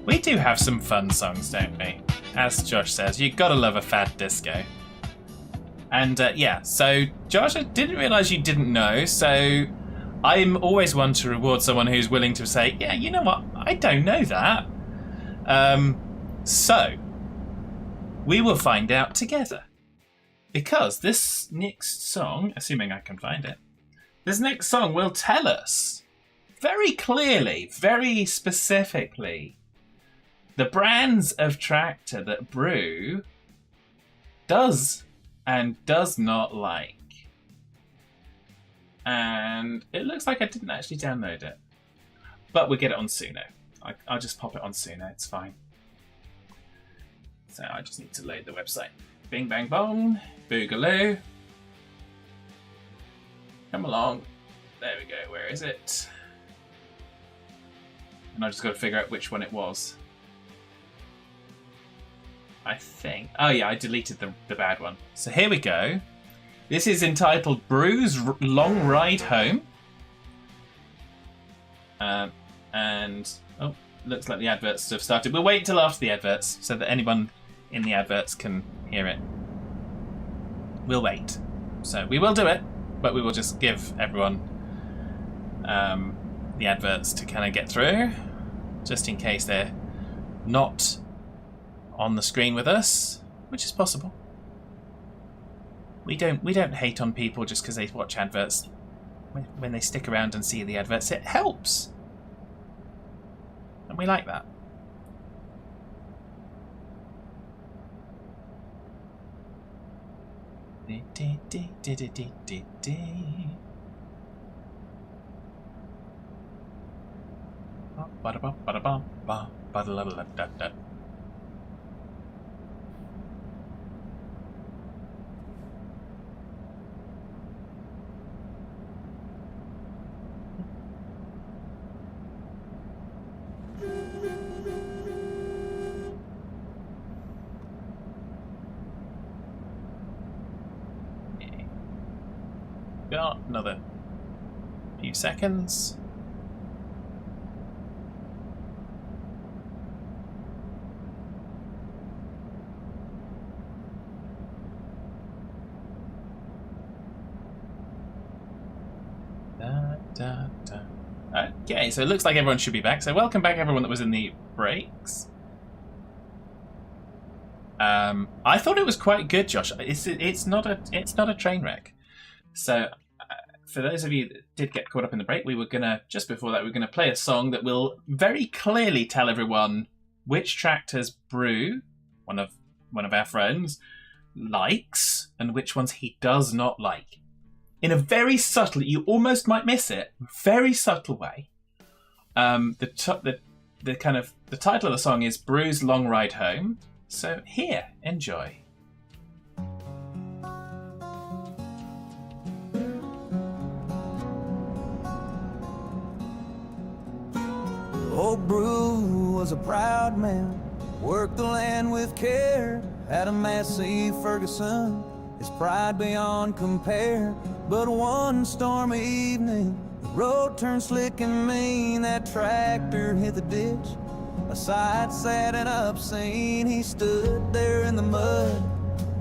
We do have some fun songs, don't we? As Josh says, you gotta love a fad disco. And yeah, so Josh, I didn't realise you didn't know, so I'm always one to reward someone who's willing to say, yeah, you know what, I don't know that. So, we will find out together. Because this next song, assuming I can find it, this next song will tell us very clearly, very specifically, the brands of tractor that Brew does and does not like. And it looks like I didn't actually download it. But we'll get it on Suno. I'll just pop it on Suno, it's fine. So I just need to load the website. Bing bang bong, boogaloo. Come along. There we go, where is it? And I just got to figure out which one it was. I think. Oh yeah, I deleted the bad one. So here we go. This is entitled Brew's Long Ride Home. And oh, looks like the adverts have started. We'll wait until after the adverts so that anyone in the adverts can hear it. We'll wait. So we will do it, but we will just give everyone the adverts to kind of get through, just in case they're not on the screen with us, which is possible. We don't hate on people just because they watch adverts. When they stick around and see the adverts, it helps, and we like that. Got another few seconds. Okay, so it looks like everyone should be back. So welcome back, everyone that was in the breaks. I thought it was quite good, Josh. It's not a train wreck. So for those of you that did get caught up in the break, we were gonna just before that we were gonna play a song that will very clearly tell everyone which tractors Brew, one of our friends, likes and which ones he does not like. In a very subtle, you almost might miss it, very subtle way. The title of the song is Brew's Long Ride Home. So here, enjoy. Old Brew was a proud man, worked the land with care, had a Massey Ferguson, his pride beyond compare. But one stormy evening, the road turned slick and mean, that tractor hit the ditch. A sight sad and obscene, he stood there in the mud,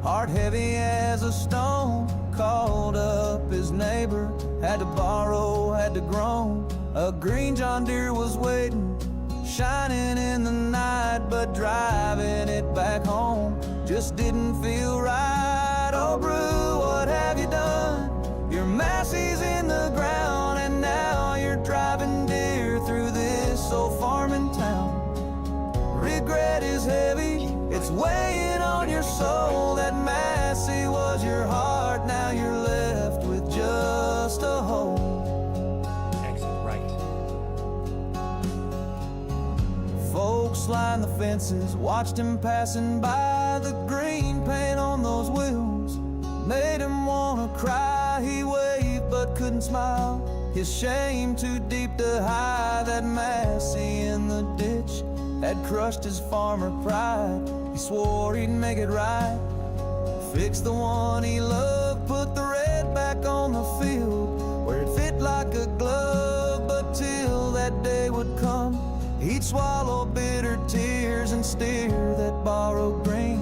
heart heavy as a stone. Called up his neighbor, had to borrow, had to groan. A green John Deere was waiting, shining in the night, but driving it back home just didn't feel right. Oh, Brew, what have you done? Your Massey's in the ground, and now you're driving Deere through this old farming town. Regret is heavy, it's weighing on your soul. That Massey was your heart, now you're left with just a hole. Exit right. Folks lined the fences, watched him passing by. The green paint on those wheels made him wanna cry. He waved but couldn't smile, his shame too deep to hide. That Massey in the ditch had crushed his farmer pride. He swore he'd make it right, fix the one he loved, put the red back on the field where it fit like a glove. But till that day would come, he'd swallow bitter tears and steer that borrowed grain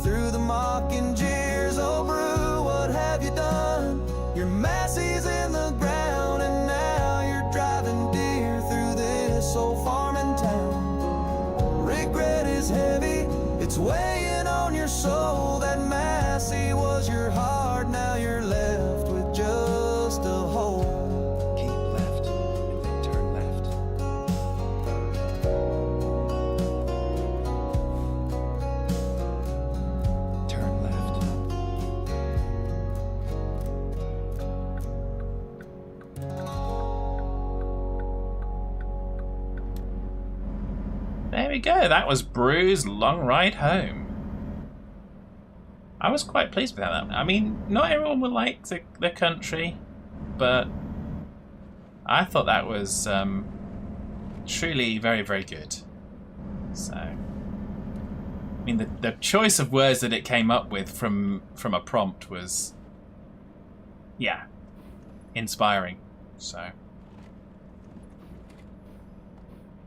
through the mocking jeers. Oh, Brew, what have you done? Your Massey's in the ground, and now you're driving Deere through this old farming town. Regret is heavy, it's weighing on your soul. That Massey was your heart, now you're left with just a hole. Keep left and then turn left. Turn left. There we go. That was Brew's Long Ride Home. I was quite pleased with that. I mean, not everyone will like the country, but I thought that was truly very, very good. So, I mean, the choice of words that it came up with from a prompt was, yeah, inspiring. So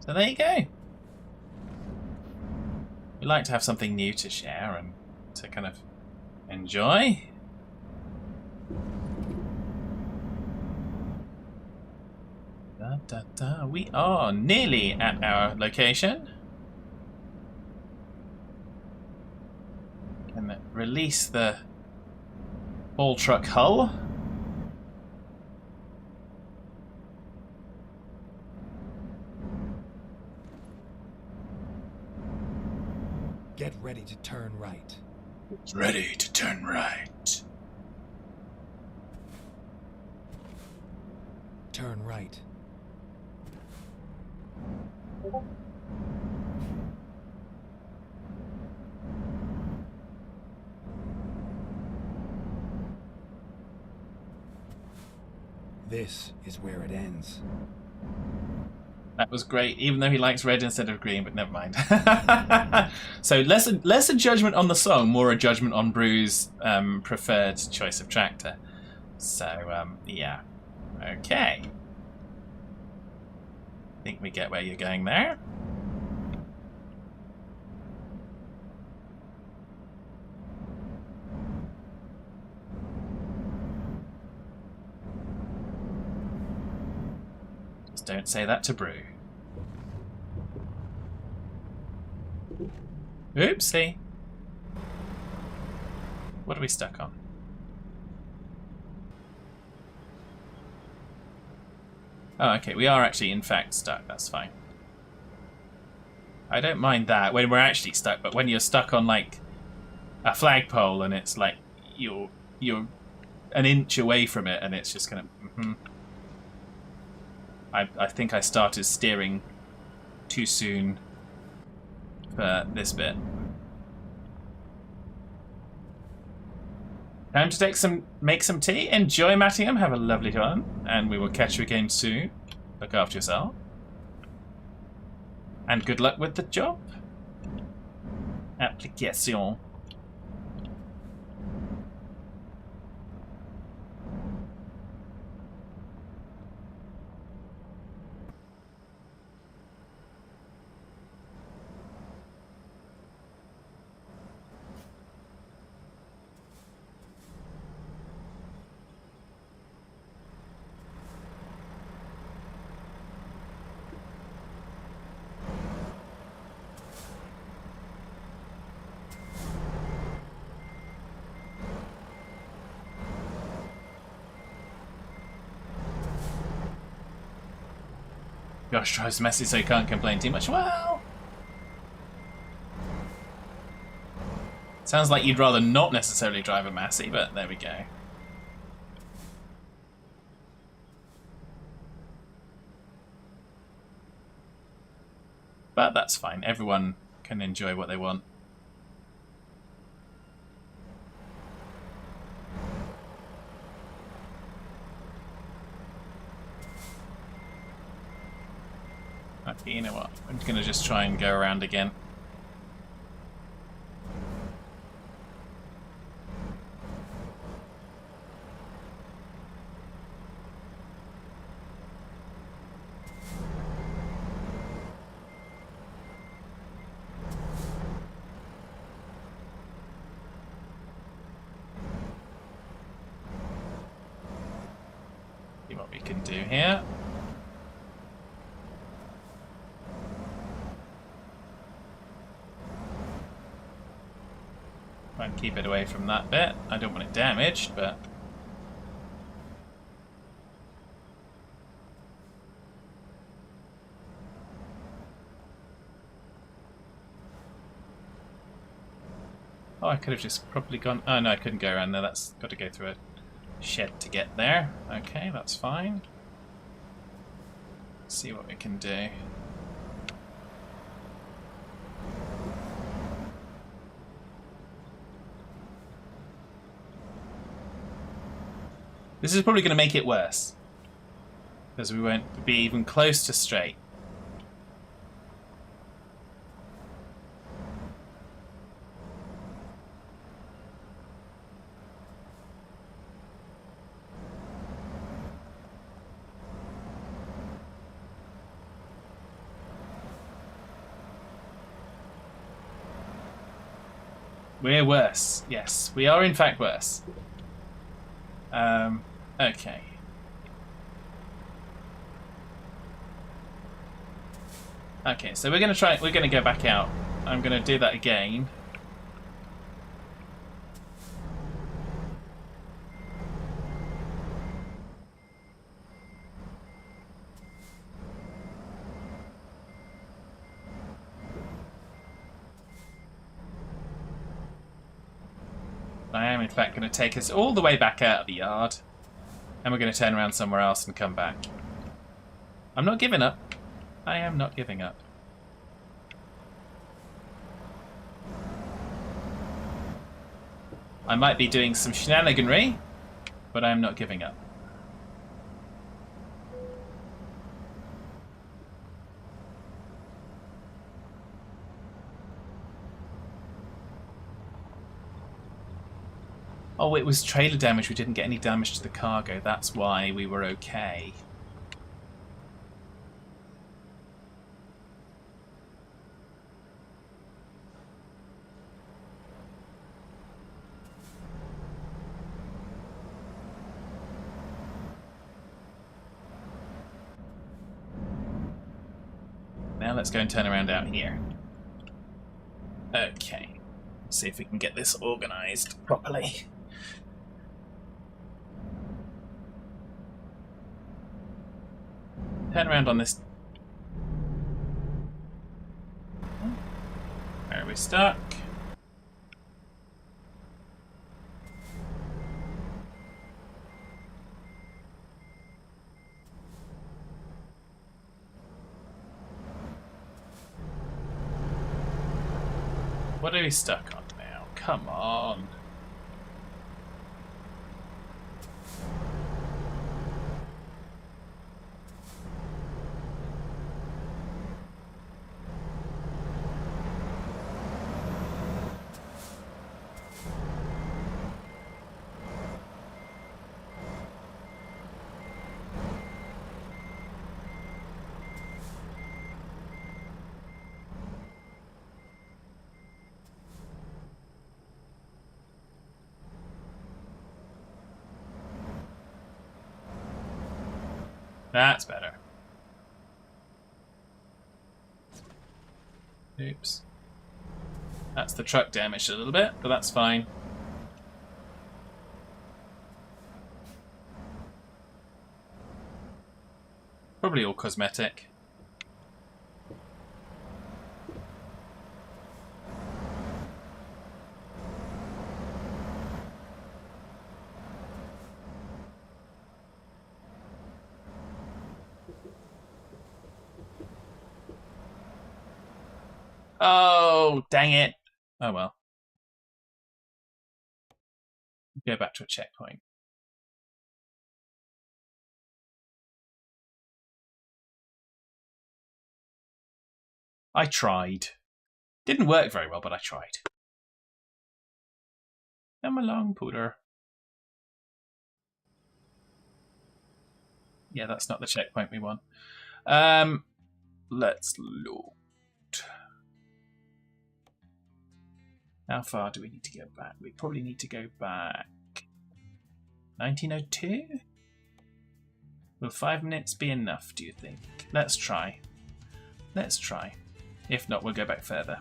there you go. We like to have something new to share and to kind of enjoy. We are nearly at our location. release the haul truck hull. Get ready to turn right. Ready to turn right. Turn right. This is where it ends. That was great, even though he likes red instead of green, but never mind. So less a judgment on the song, more a judgment on Brew's preferred choice of tractor. So, yeah. Okay. I think we get where you're going there. Just don't say that to Brew. Oopsie. What are we stuck on? Oh, okay, we are actually in fact stuck, that's fine. I don't mind that when we're actually stuck, but when you're stuck on like a flagpole and it's like you're an inch away from it and it's just gonna I think I started steering too soon for this bit. Time to make some tea. Enjoy Mattingham. Have a lovely time. And we will catch you again soon. Look after yourself. And good luck with the job. Application. Josh drives messy, so you can't complain too much. Well, sounds like you'd rather not necessarily drive a Massey, but there we go. But that's fine. Everyone can enjoy what they want. Okay, you know what? I'm going to just try and go around again. See what we can do here. Try and keep it away from that bit. I don't want it damaged, but... Oh, I could have just probably gone... Oh, no, I couldn't go around there. That's got to go through a shed to get there. Okay, that's fine. Let's see what we can do. This is probably going to make it worse, because we won't be even close to straight. We're worse. Yes, we are in fact worse. Okay. Okay, so we're gonna go back out. I'm gonna do that again. I am in fact going to take us all the way back out of the yard. And we're going to turn around somewhere else and come back. I'm not giving up. I am not giving up. I might be doing some shenaniganry, but I am not giving up. Oh, it was trailer damage. We didn't get any damage to the cargo. That's why we were okay. Now let's go and turn around out here. Okay. Let's see if we can get this organised properly. Turn around on this. Where are we stuck? What are we stuck on now? Come on. That's better. Oops. That's the truck damaged a little bit, but that's fine. Probably all cosmetic. Oh, dang it. Oh well. Go back to a checkpoint. I tried. Didn't work very well, but I tried. Come along, Pooter. Yeah, that's not the checkpoint we want. Let's load. How far do we need to go back? We probably need to go back 1902? Will 5 minutes be enough, do you think? Let's try. Let's try. If not, we'll go back further.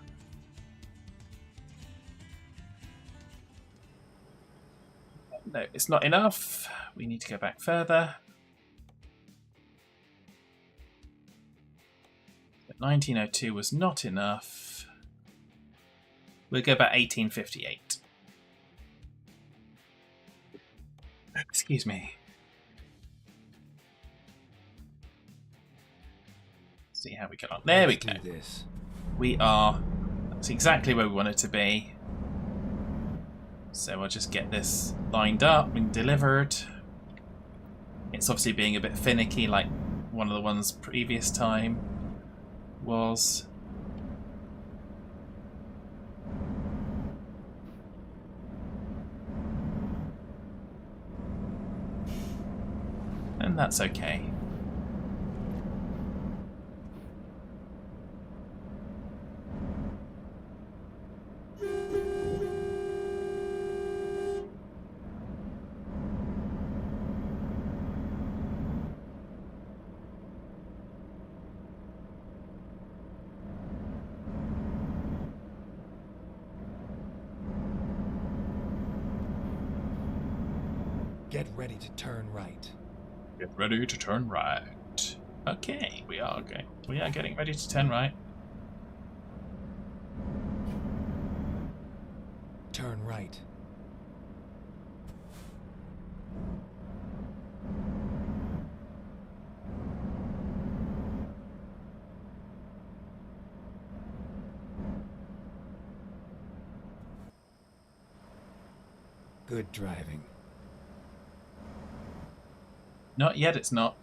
No, it's not enough. We need to go back further. But 1902 was not enough. We'll go back 1858. Excuse me. See how we get on. There we go. We are. That's exactly where we want it to be. So I'll just get this lined up and delivered. It's obviously being a bit finicky, like one of the ones previous time was. And that's okay. Get ready to turn right. Get ready to turn right. Okay, we are getting ready to turn right. Turn right. good driving. Not yet, it's not.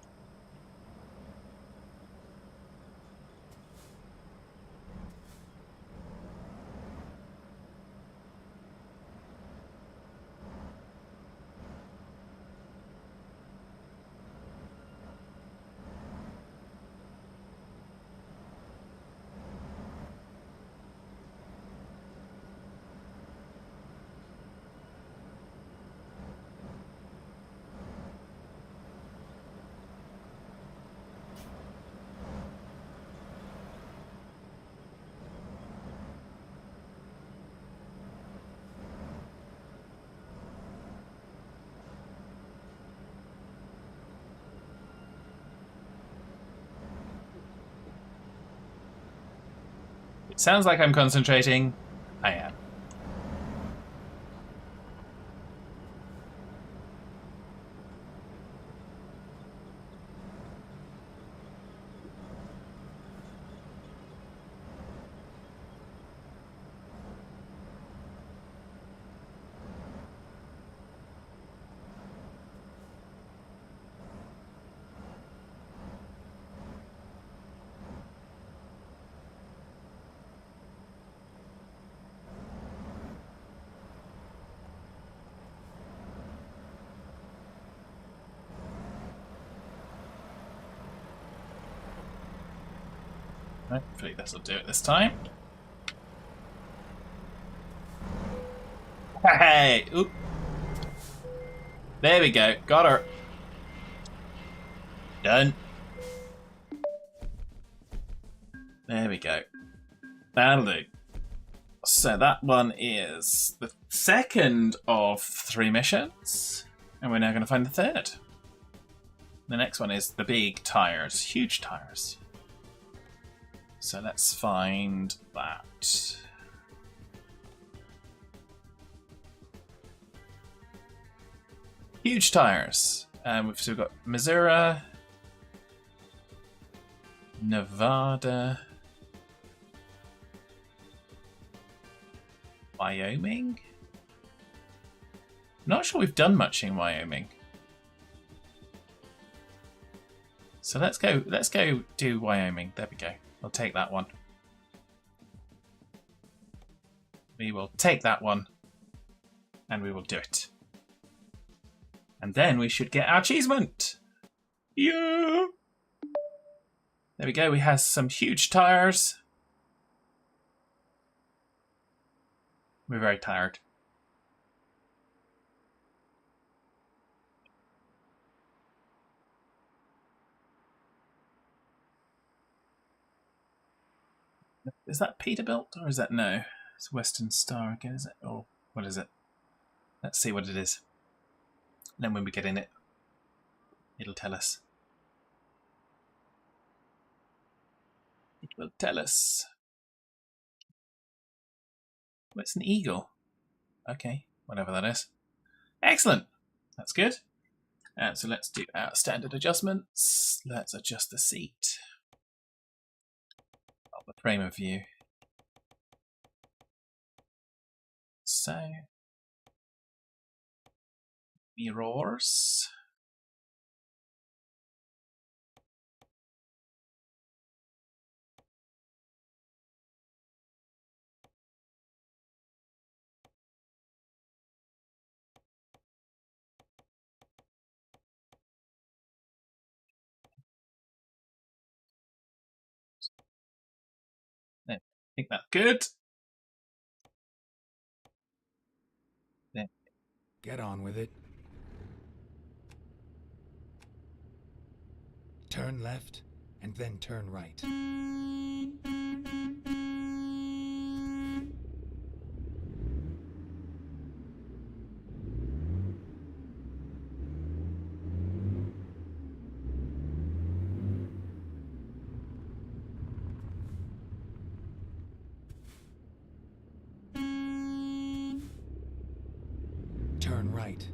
It sounds like I'm concentrating. I am. Hopefully this will do it this time. Hey! Oop. There we go. Got her. Done. There we go. That'll do. So that one is the second of 3 missions. And we're now going to find the third. The next one is the big tires. Huge tires. So let's find that. Huge tires. We've still got Missouri, Nevada, Wyoming. I'm not sure we've done much in Wyoming. So let's go do Wyoming. There we go. We'll take that one. We will take that one. And we will do it. And then we should get our achievement. Yeah! There we go. We have some huge tires. We're very tired. Is that Peterbilt or is that no? It's Western Star again, is it? Or what is it? Let's see what it is. And then when we get in it, it'll tell us. It will tell us. Oh, it's an eagle. Okay, whatever that is. Excellent. That's good. So let's do our standard adjustments. Let's adjust the seat. The frame of view. So, mirrors. I think that's good. Then Get on with it. Turn left and then turn right. Turn right.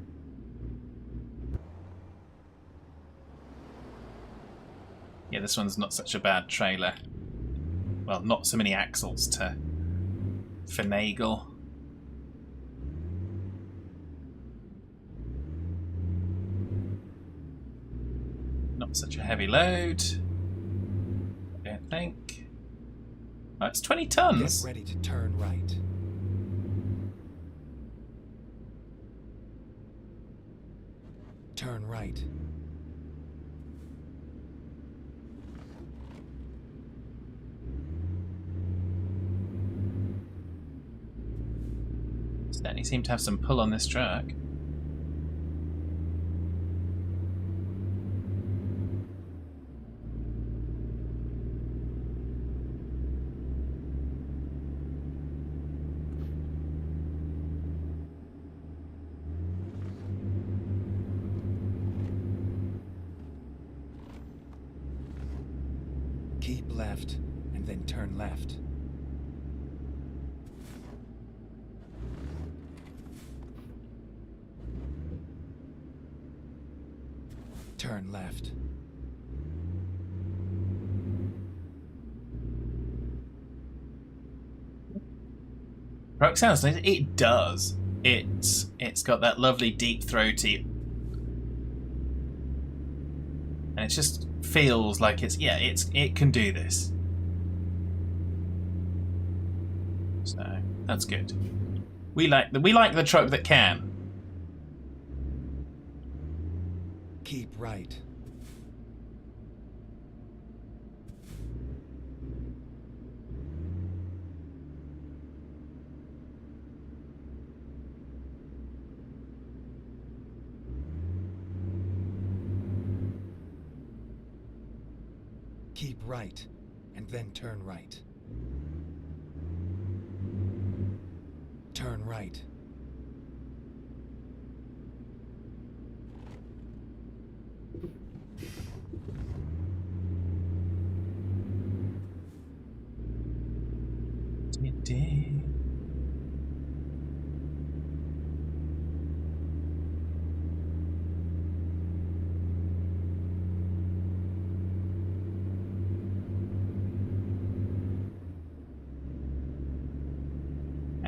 yeah, this one's not such a bad trailer. Well, not so many axles to finagle. Not such a heavy load. I don't think. Oh, it's 20 Get tons. ready to turn right. Turn right. Certainly seem to have some pull on this truck. Keep left, and then turn left. Turn left. Truck sounds nice. It does. It's got that lovely deep throaty, and it just feels like it can do this. So that's good. We like the truck that can. Keep right. Keep right, and then turn right. Turn right.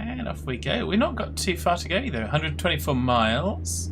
And off we go. We've not got too far to go either. 124 miles.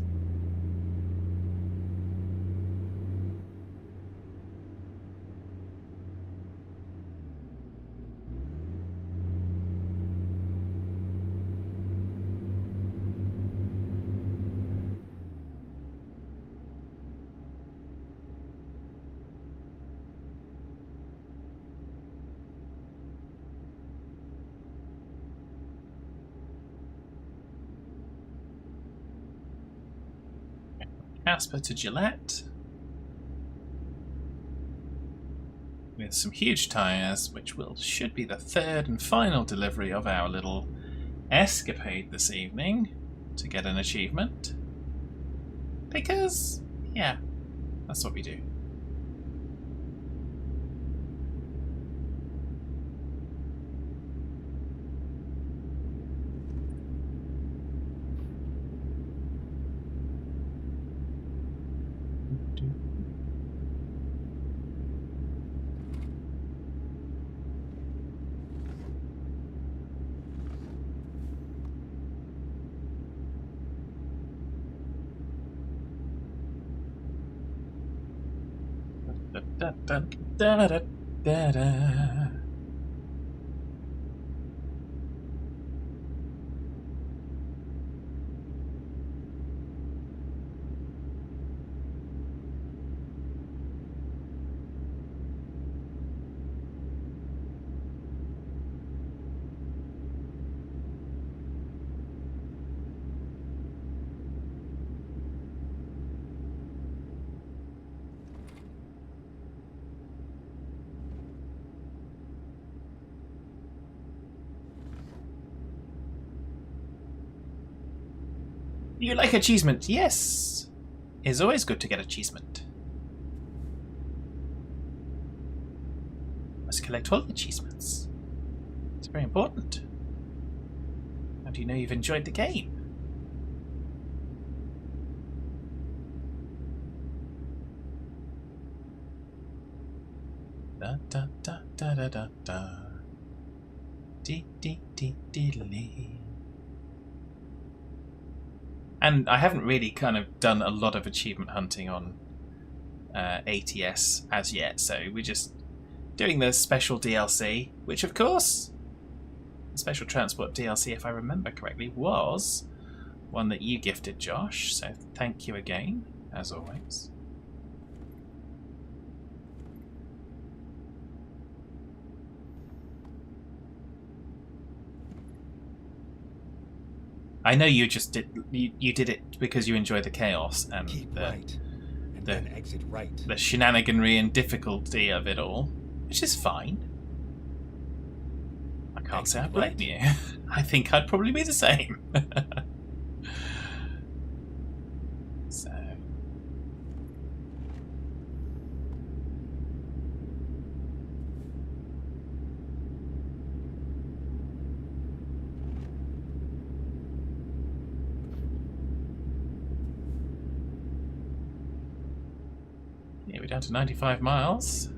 Casper to Gillette. With some huge tyres, which should be the third and final delivery of our little escapade this evening to get an achievement. Because, yeah, that's what we do. Da, da, da, da, da, da. You like achievement? Yes. It's always good to get achievement. Must collect all the achievements. It's very important. How do you know you've enjoyed the game? Da da da da da da da. Dee dee dee dee lee. And I haven't really kind of done a lot of achievement hunting on ATS as yet, so we're just doing the special DLC, which of course, the special transport DLC, if I remember correctly, was one that you gifted, Josh, so thank you again, as always. I know you just did. You did it because you enjoy the chaos and Keep the right, and then exit right. the shenaniganry and difficulty of it all, which is fine. I can't say I blame you. I think I'd probably be the same. So. Yeah, we're down to 95 miles.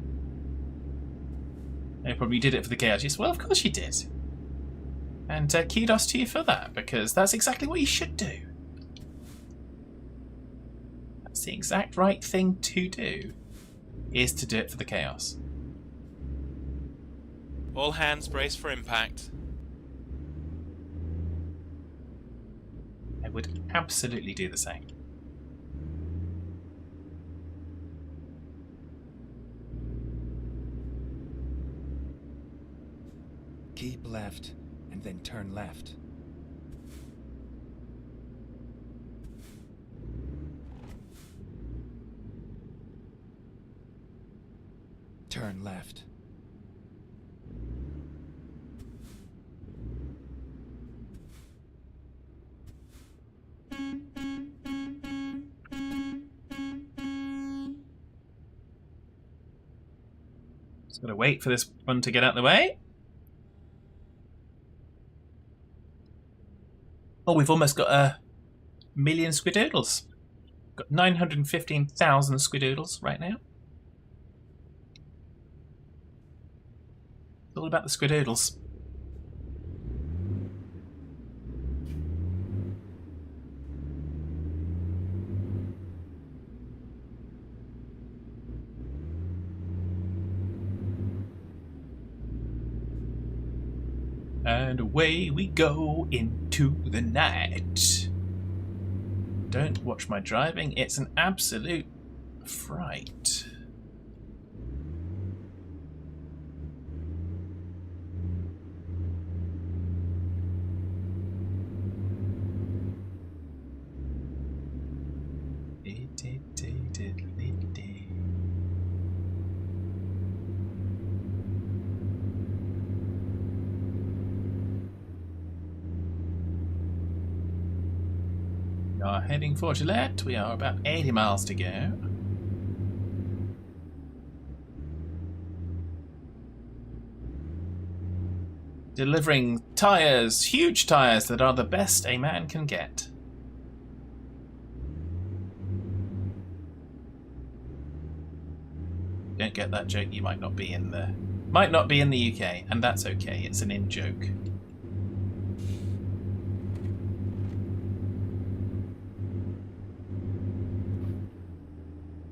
You probably did it for the chaos. Yes, well, of course you did. And kudos to you for that, because that's exactly what you should do. That's the exact right thing to do, is to do it for the chaos. All hands brace for impact. I would absolutely do the same. Keep left, and then turn left. Turn left. Just gotta wait for this one to get out of the way. Oh, we've almost got 1,000,000 squidoodles. Got 915,000 squidoodles right now. It's all about the squidoodles. And away we go into the night. Don't watch my driving, it's an absolute fright. We are heading for Gillette. We are about 80 miles to go. Delivering tyres, huge tyres that are the best a man can get. Don't get that joke, you might not be in the UK, and that's okay, it's an in-joke.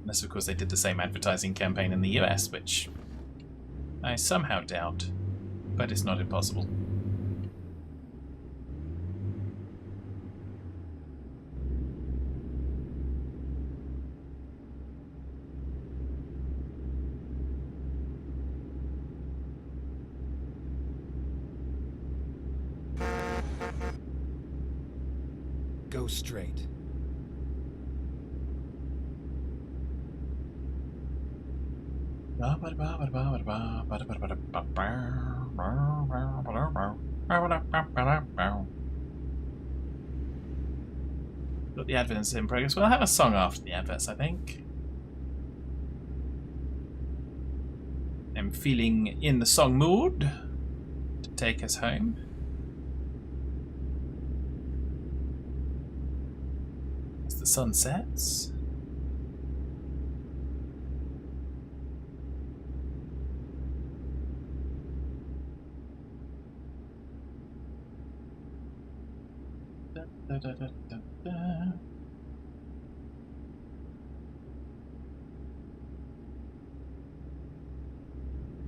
Unless, of course, they did the same advertising campaign in the US, which I somehow doubt, but it's not impossible. Go straight. Got the adverts in progress. We'll have a song after the adverts, I think. I'm feeling in the song mood to take us home. As the sun sets. Da, da, da, da, da.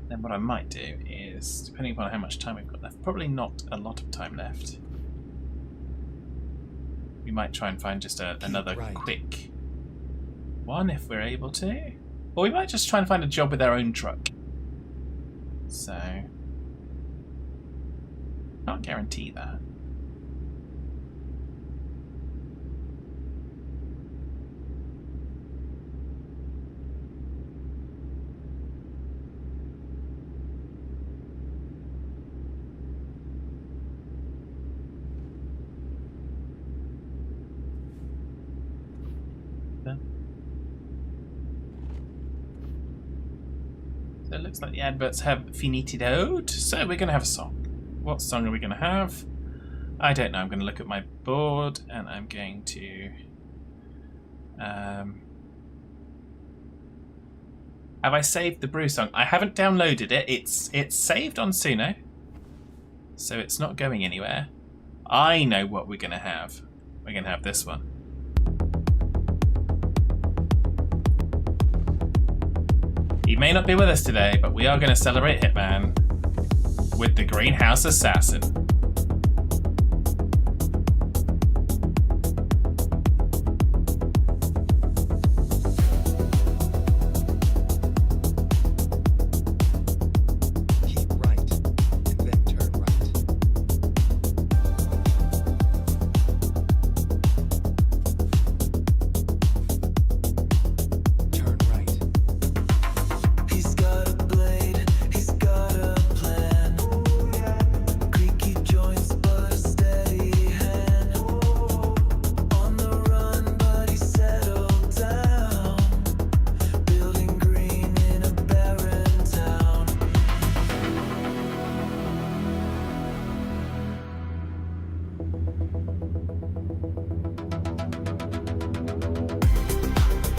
Then what I might do is, depending upon how much time we've got left, probably not a lot of time left. We might try and find just another quick one if we're able to. Or we might just try and find a job with our own truck. So, can't guarantee that. So it looks like the adverts have finited out. So we're going to have a song. What song are we going to have? I don't know. I'm going to look at my board and I'm going to... have I saved the brew song? I haven't downloaded it. It's saved on Suno. So it's not going anywhere. I know what we're going to have. We're going to have this one. He may not be with us today, but we are going to celebrate Hitman with the Greenhouse Assassin. Keep right, and then turn right. Turn right. He's got a blade, he's got a plan. Creaky joints, but a steady hand. On the run, but he settled down. Building green in a barren town.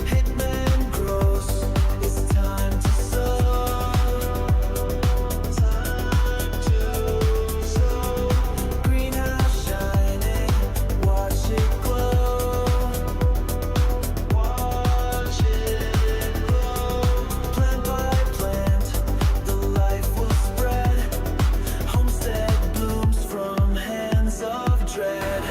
Hitman grows, it's time to sow. Time to sow. Greenhouse shining, watch it glow. Watch it glow. Plant by plant, the life will spread. Homestead blooms from hands of dread.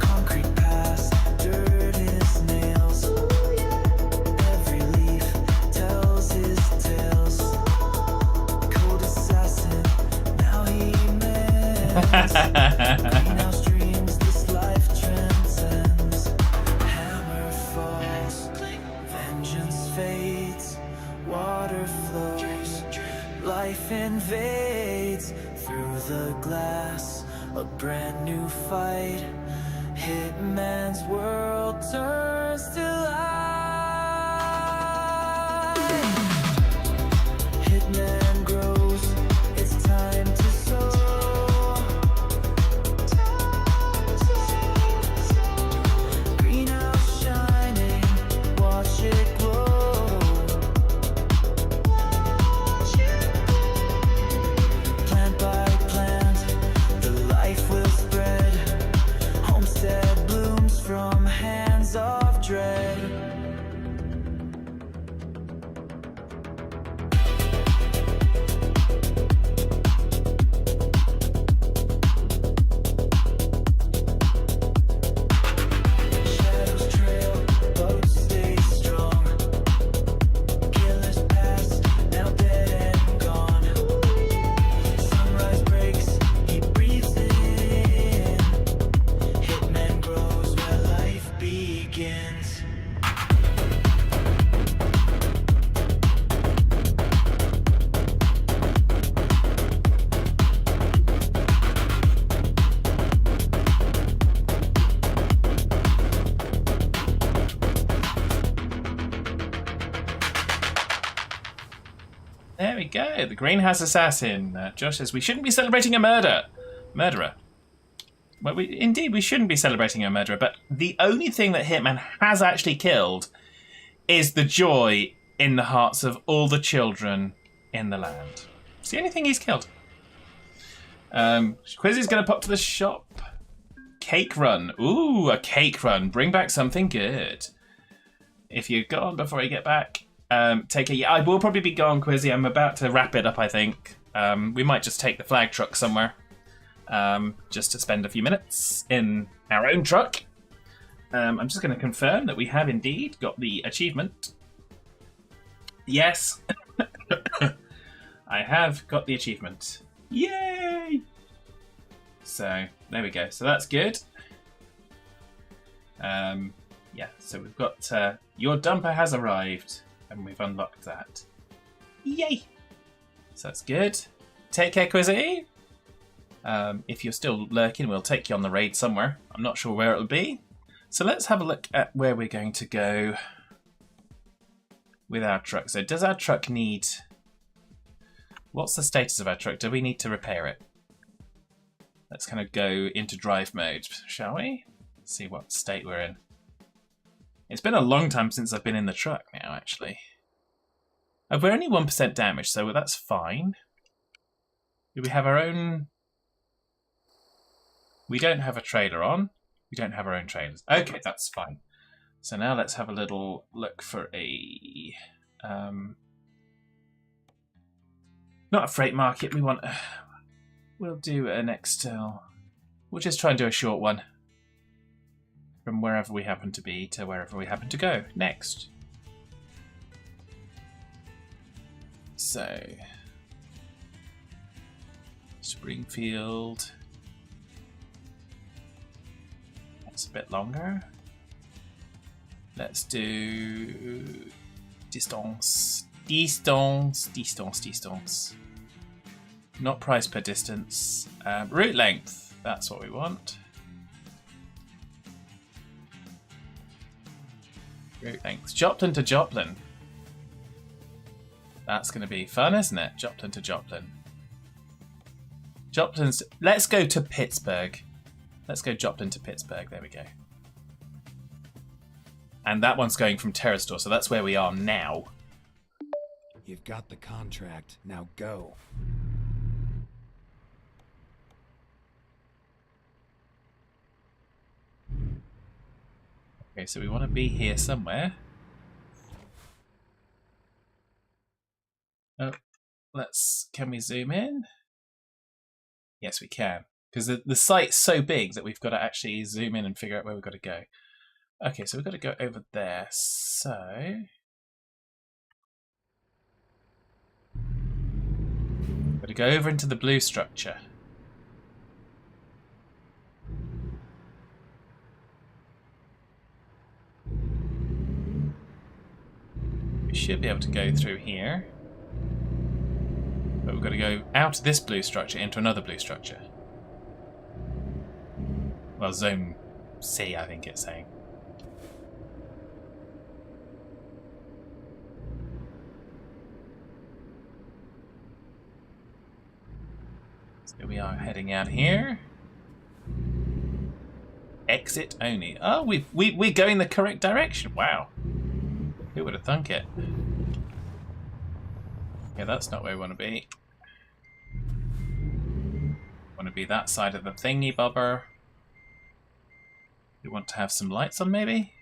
Concrete paths, dirt is nails. Every leaf tells his tales. Cold assassin, now he mends. Greenhouse dreams, this life transcends. Hammer falls, vengeance fades. Water flows, life invades. Through the glass, a brand new fight. Hitman's world turns to light. Hitman grows, it's time to sow. Greenhouse shining, watch it glow. Plant by plant, the life will spread. Homestead blooms from hands of dread. Shadows trail, boats stay strong. Killers pass, now dead and gone. Sunrise breaks, he breathes it in. Hitman grows where life begins. There we go, the Greenhouse Assassin. Josh says we shouldn't be celebrating a murderer. Well, we shouldn't be celebrating a murderer, but the only thing that Hitman has actually killed is the joy in the hearts of all the children in the land. It's the only thing he's killed. Quizzy's going to pop to the shop. Cake run. Ooh, a cake run. Bring back something good. If you're gone before you get back, take a... Yeah, I will probably be gone, Quizzy. I'm about to wrap it up, I think. We might just take the flag truck somewhere. Just to spend a few minutes in our own truck. I'm just going to confirm that we have indeed got the achievement. Yes. I have got the achievement. Yay! So, there we go. So that's good. Yeah, so we've got your dumper has arrived, and we've unlocked that. Yay! So that's good. Take care, Quizzy. If you're still lurking, we'll take you on the raid somewhere. I'm not sure where it'll be. So let's have a look at where we're going to go with our truck. So does our truck need... What's the status of our truck? Do we need to repair it? Let's kind of go into drive mode, shall we? See what state we're in. It's been a long time since I've been in the truck now, actually. We're only 1% damage, so that's fine. Do we have our own... We don't have a trailer on. We don't have our own trailers. Okay, that's fine. So now let's have a little look for a... not a freight market. We want... We'll do an external... We'll just try and do a short one. From wherever we happen to be to wherever we happen to go next. So... Springfield... That's a bit longer. Let's do... Distance. Not price per distance. Route length. That's what we want. Route length. Joplin to Joplin. That's going to be fun, isn't it? Joplin to Joplin. Joplin's... Let's go to Pittsburgh. Let's go Joplin to Pittsburgh. There we go. And that one's going from Terrastor, so that's where we are now. You've got the contract. Now go. Okay, so we want to be here somewhere. Oh, can we zoom in? Yes, we can. Because the site's so big that we've got to actually zoom in and figure out where we've got to go. Okay, so we've got to go over there. So... Got to go over into the blue structure. We should be able to go through here. But we've got to go out of this blue structure into another blue structure. Well, zone C, I think it's saying. So we are heading out here. Exit only. Oh, we're going the correct direction. Wow. Who would have thunk it? Yeah, that's not where we want to be. Want to be that side of the thingy bobber. We want to have some lights on, maybe?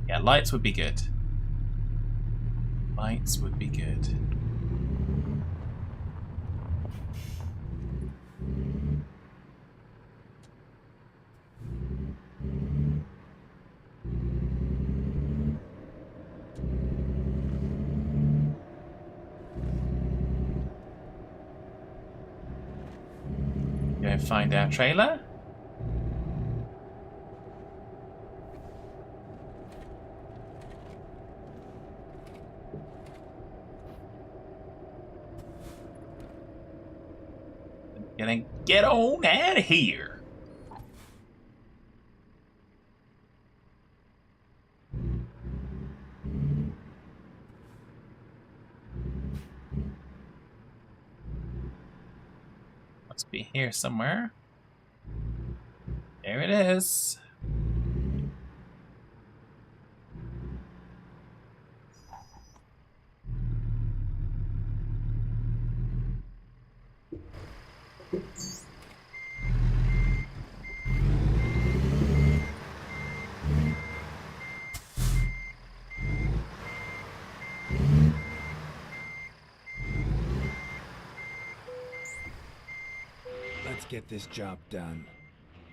Yeah, lights would be good. Lights would be good. Go find our trailer. Gonna get on out of here. Must be here somewhere. There it is. Let's get this job done.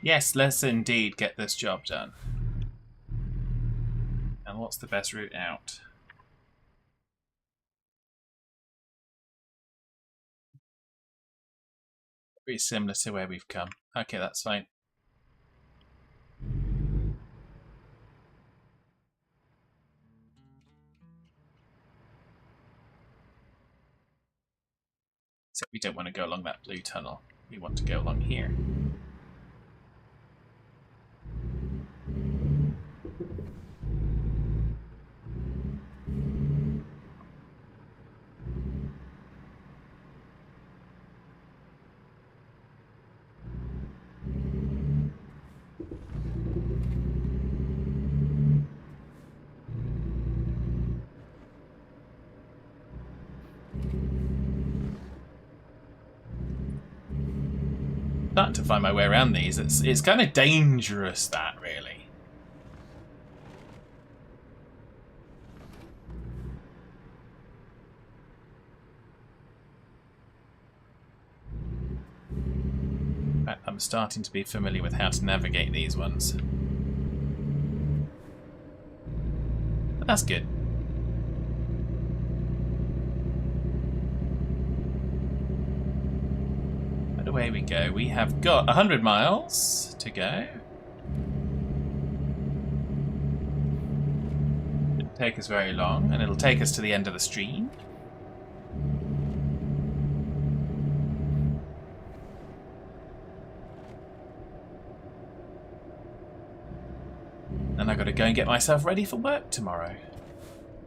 Yes, let's indeed get this job done. And what's the best route out? Pretty similar to where we've come. Okay, that's fine. Except we don't want to go along that blue tunnel. We want to go along here. Starting to find my way around these. It's kind of dangerous, that, really. But I'm starting to be familiar with how to navigate these ones. But that's good. Away we go. We have got 100 miles to go. It'll take us very long, and it'll take us to the end of the stream. And I've got to go and get myself ready for work tomorrow.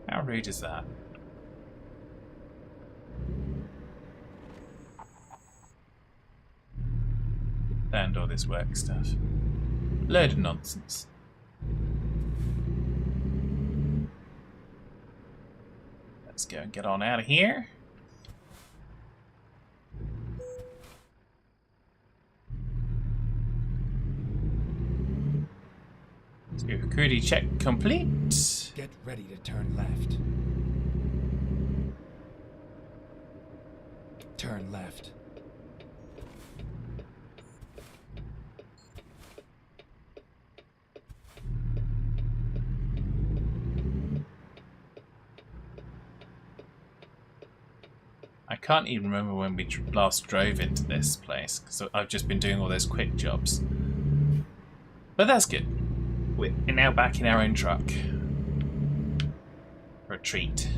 How rude is that? And all this work stuff. Load of nonsense. Let's go and get on out of here. Security check complete. Get ready to turn left. Turn left. I can't even remember when we last drove into this place, because I've just been doing all those quick jobs. But that's good. We're now back in our own truck. For a treat.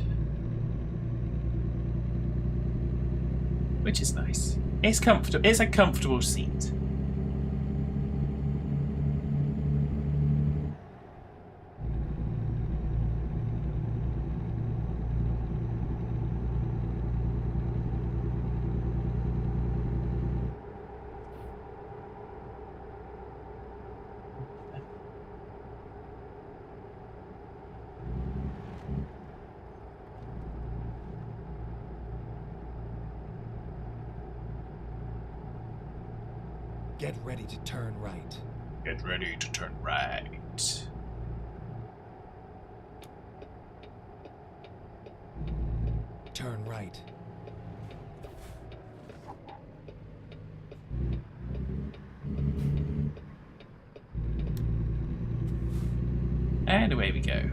Which is nice. It's comfortable. It's a comfortable seat. Get ready to turn right. Get ready to turn right. Turn right. And away we go.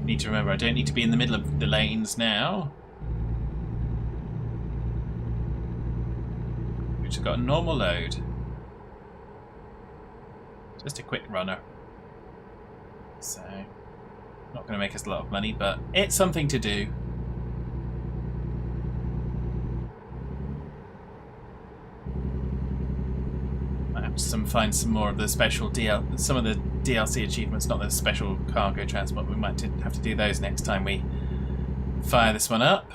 Need to remember, I don't need to be in the middle of the lanes now. We've just got a normal load. Just a quick runner. So, not going to make us a lot of money, but it's something to do. Might have to find some more of the special some of the DLC achievements, not the special cargo transport. We might have to do those next time we fire this one up.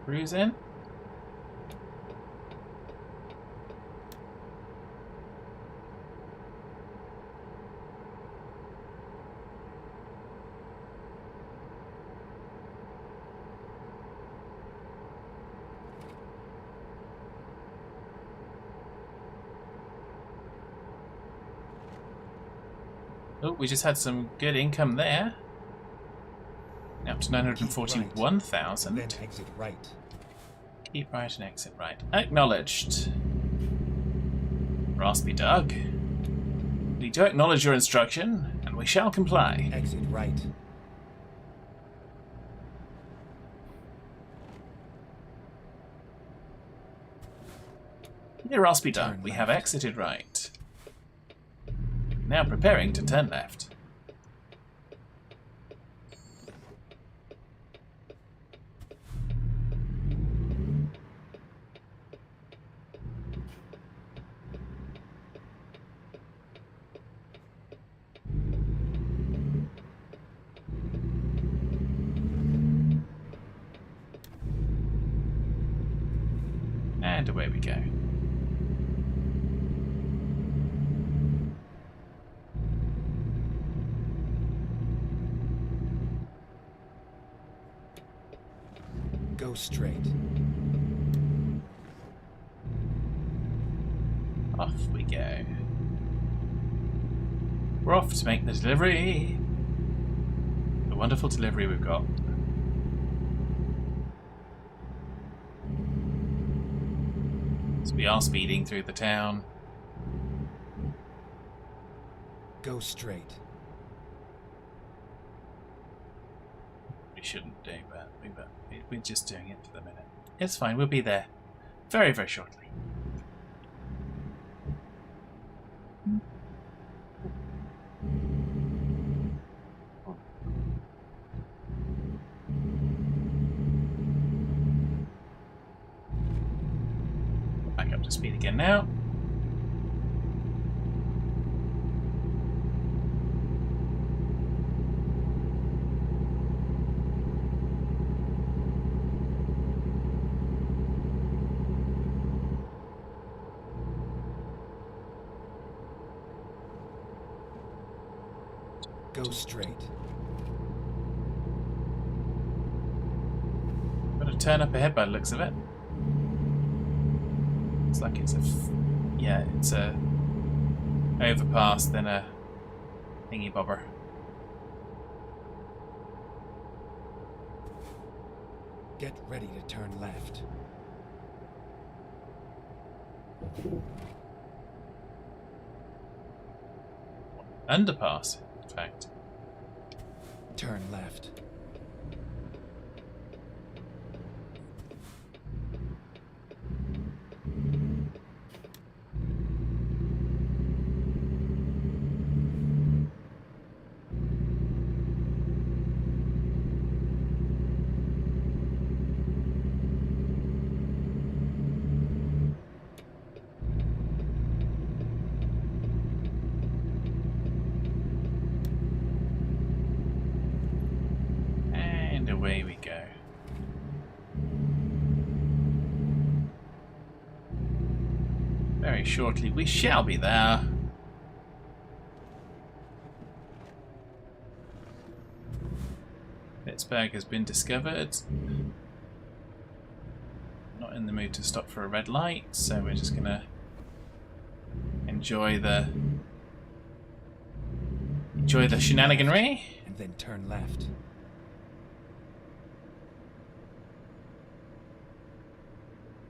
Cruise in. Oh, we just had some good income there. Now up to 941,000. Then exit right. Keep right and exit right. Acknowledged. Raspy Doug. We do acknowledge your instruction, and we shall comply. Exit right. Dear Raspy Doug, we have exited right. Now preparing to turn left. And away we go. Go straight. Off we go. We're off to make the delivery. The wonderful delivery we've got. So we are speeding through the town. Go straight. We shouldn't do, but we're just doing it for the minute. It's fine, we'll be there very, very shortly. Back up to speed again now. Go straight. Got a turn up ahead by the looks of it. Looks like it's it's a overpass than a thingy bobber. Get ready to turn left. Underpass, in fact. Turn left. And away we go. Very shortly we shall be there. Pittsburgh has been discovered. Not in the mood to stop for a red light, so we're just gonna enjoy the shenaniganry. And then turn left.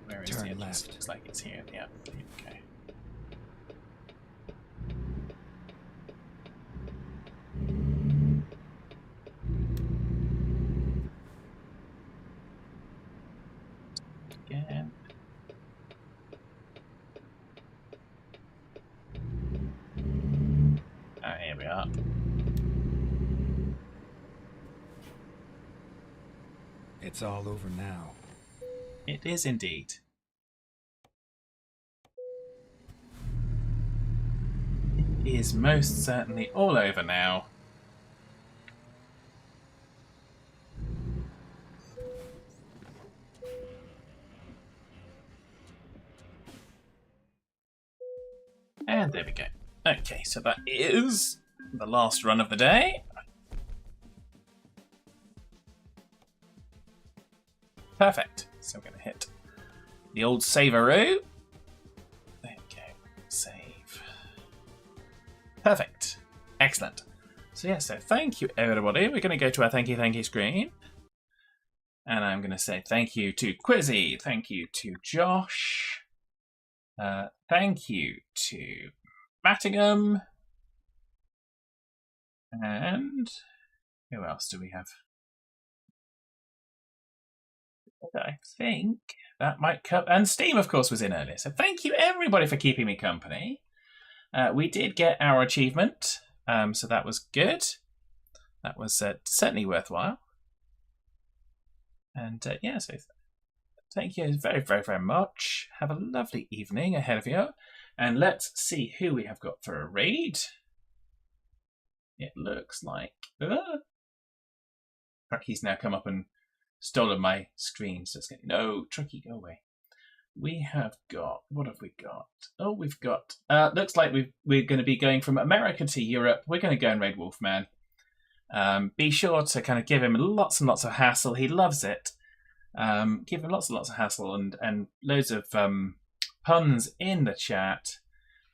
Where is Turn the entrance? left. Looks like it's here. Yeah. Okay. up. It's all over now. It is indeed. It is most certainly all over now. And there we go. Okay, so that is the last run of the day. Perfect. So we're going to hit the old savearoo. There we go. Save. Perfect. Excellent. So yeah, so thank you everybody. We're going to go to our thank you screen. And I'm going to say thank you to Quizzy. Thank you to Josh. Thank you to Mattingham. And who else do we have? I think that might cover. And Steam, of course, was in earlier. So thank you everybody for keeping me company. We did get our achievement, so that was good. That was certainly worthwhile. And yeah, so thank you very, very, very much. Have a lovely evening ahead of you. And let's see who we have got for a raid. It looks like Trucky's now come up and stolen my screen. So it's going no, Trucky, go away. We have got, what have we got? Oh, we've got, looks like we're going to be going from America to Europe. We're going to go and raid Wolfman. Be sure to kind of give him lots and lots of hassle. He loves it. Give him lots and lots of hassle and loads of puns in the chat.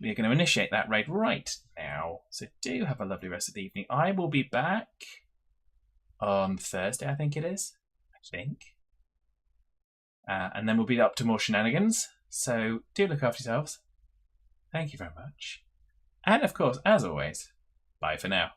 We're going to initiate that raid right now. So do have a lovely rest of the evening. I will be back on Thursday, I think it is. And then we'll be up to more shenanigans. So do look after yourselves. Thank you very much. And of course, as always, bye for now.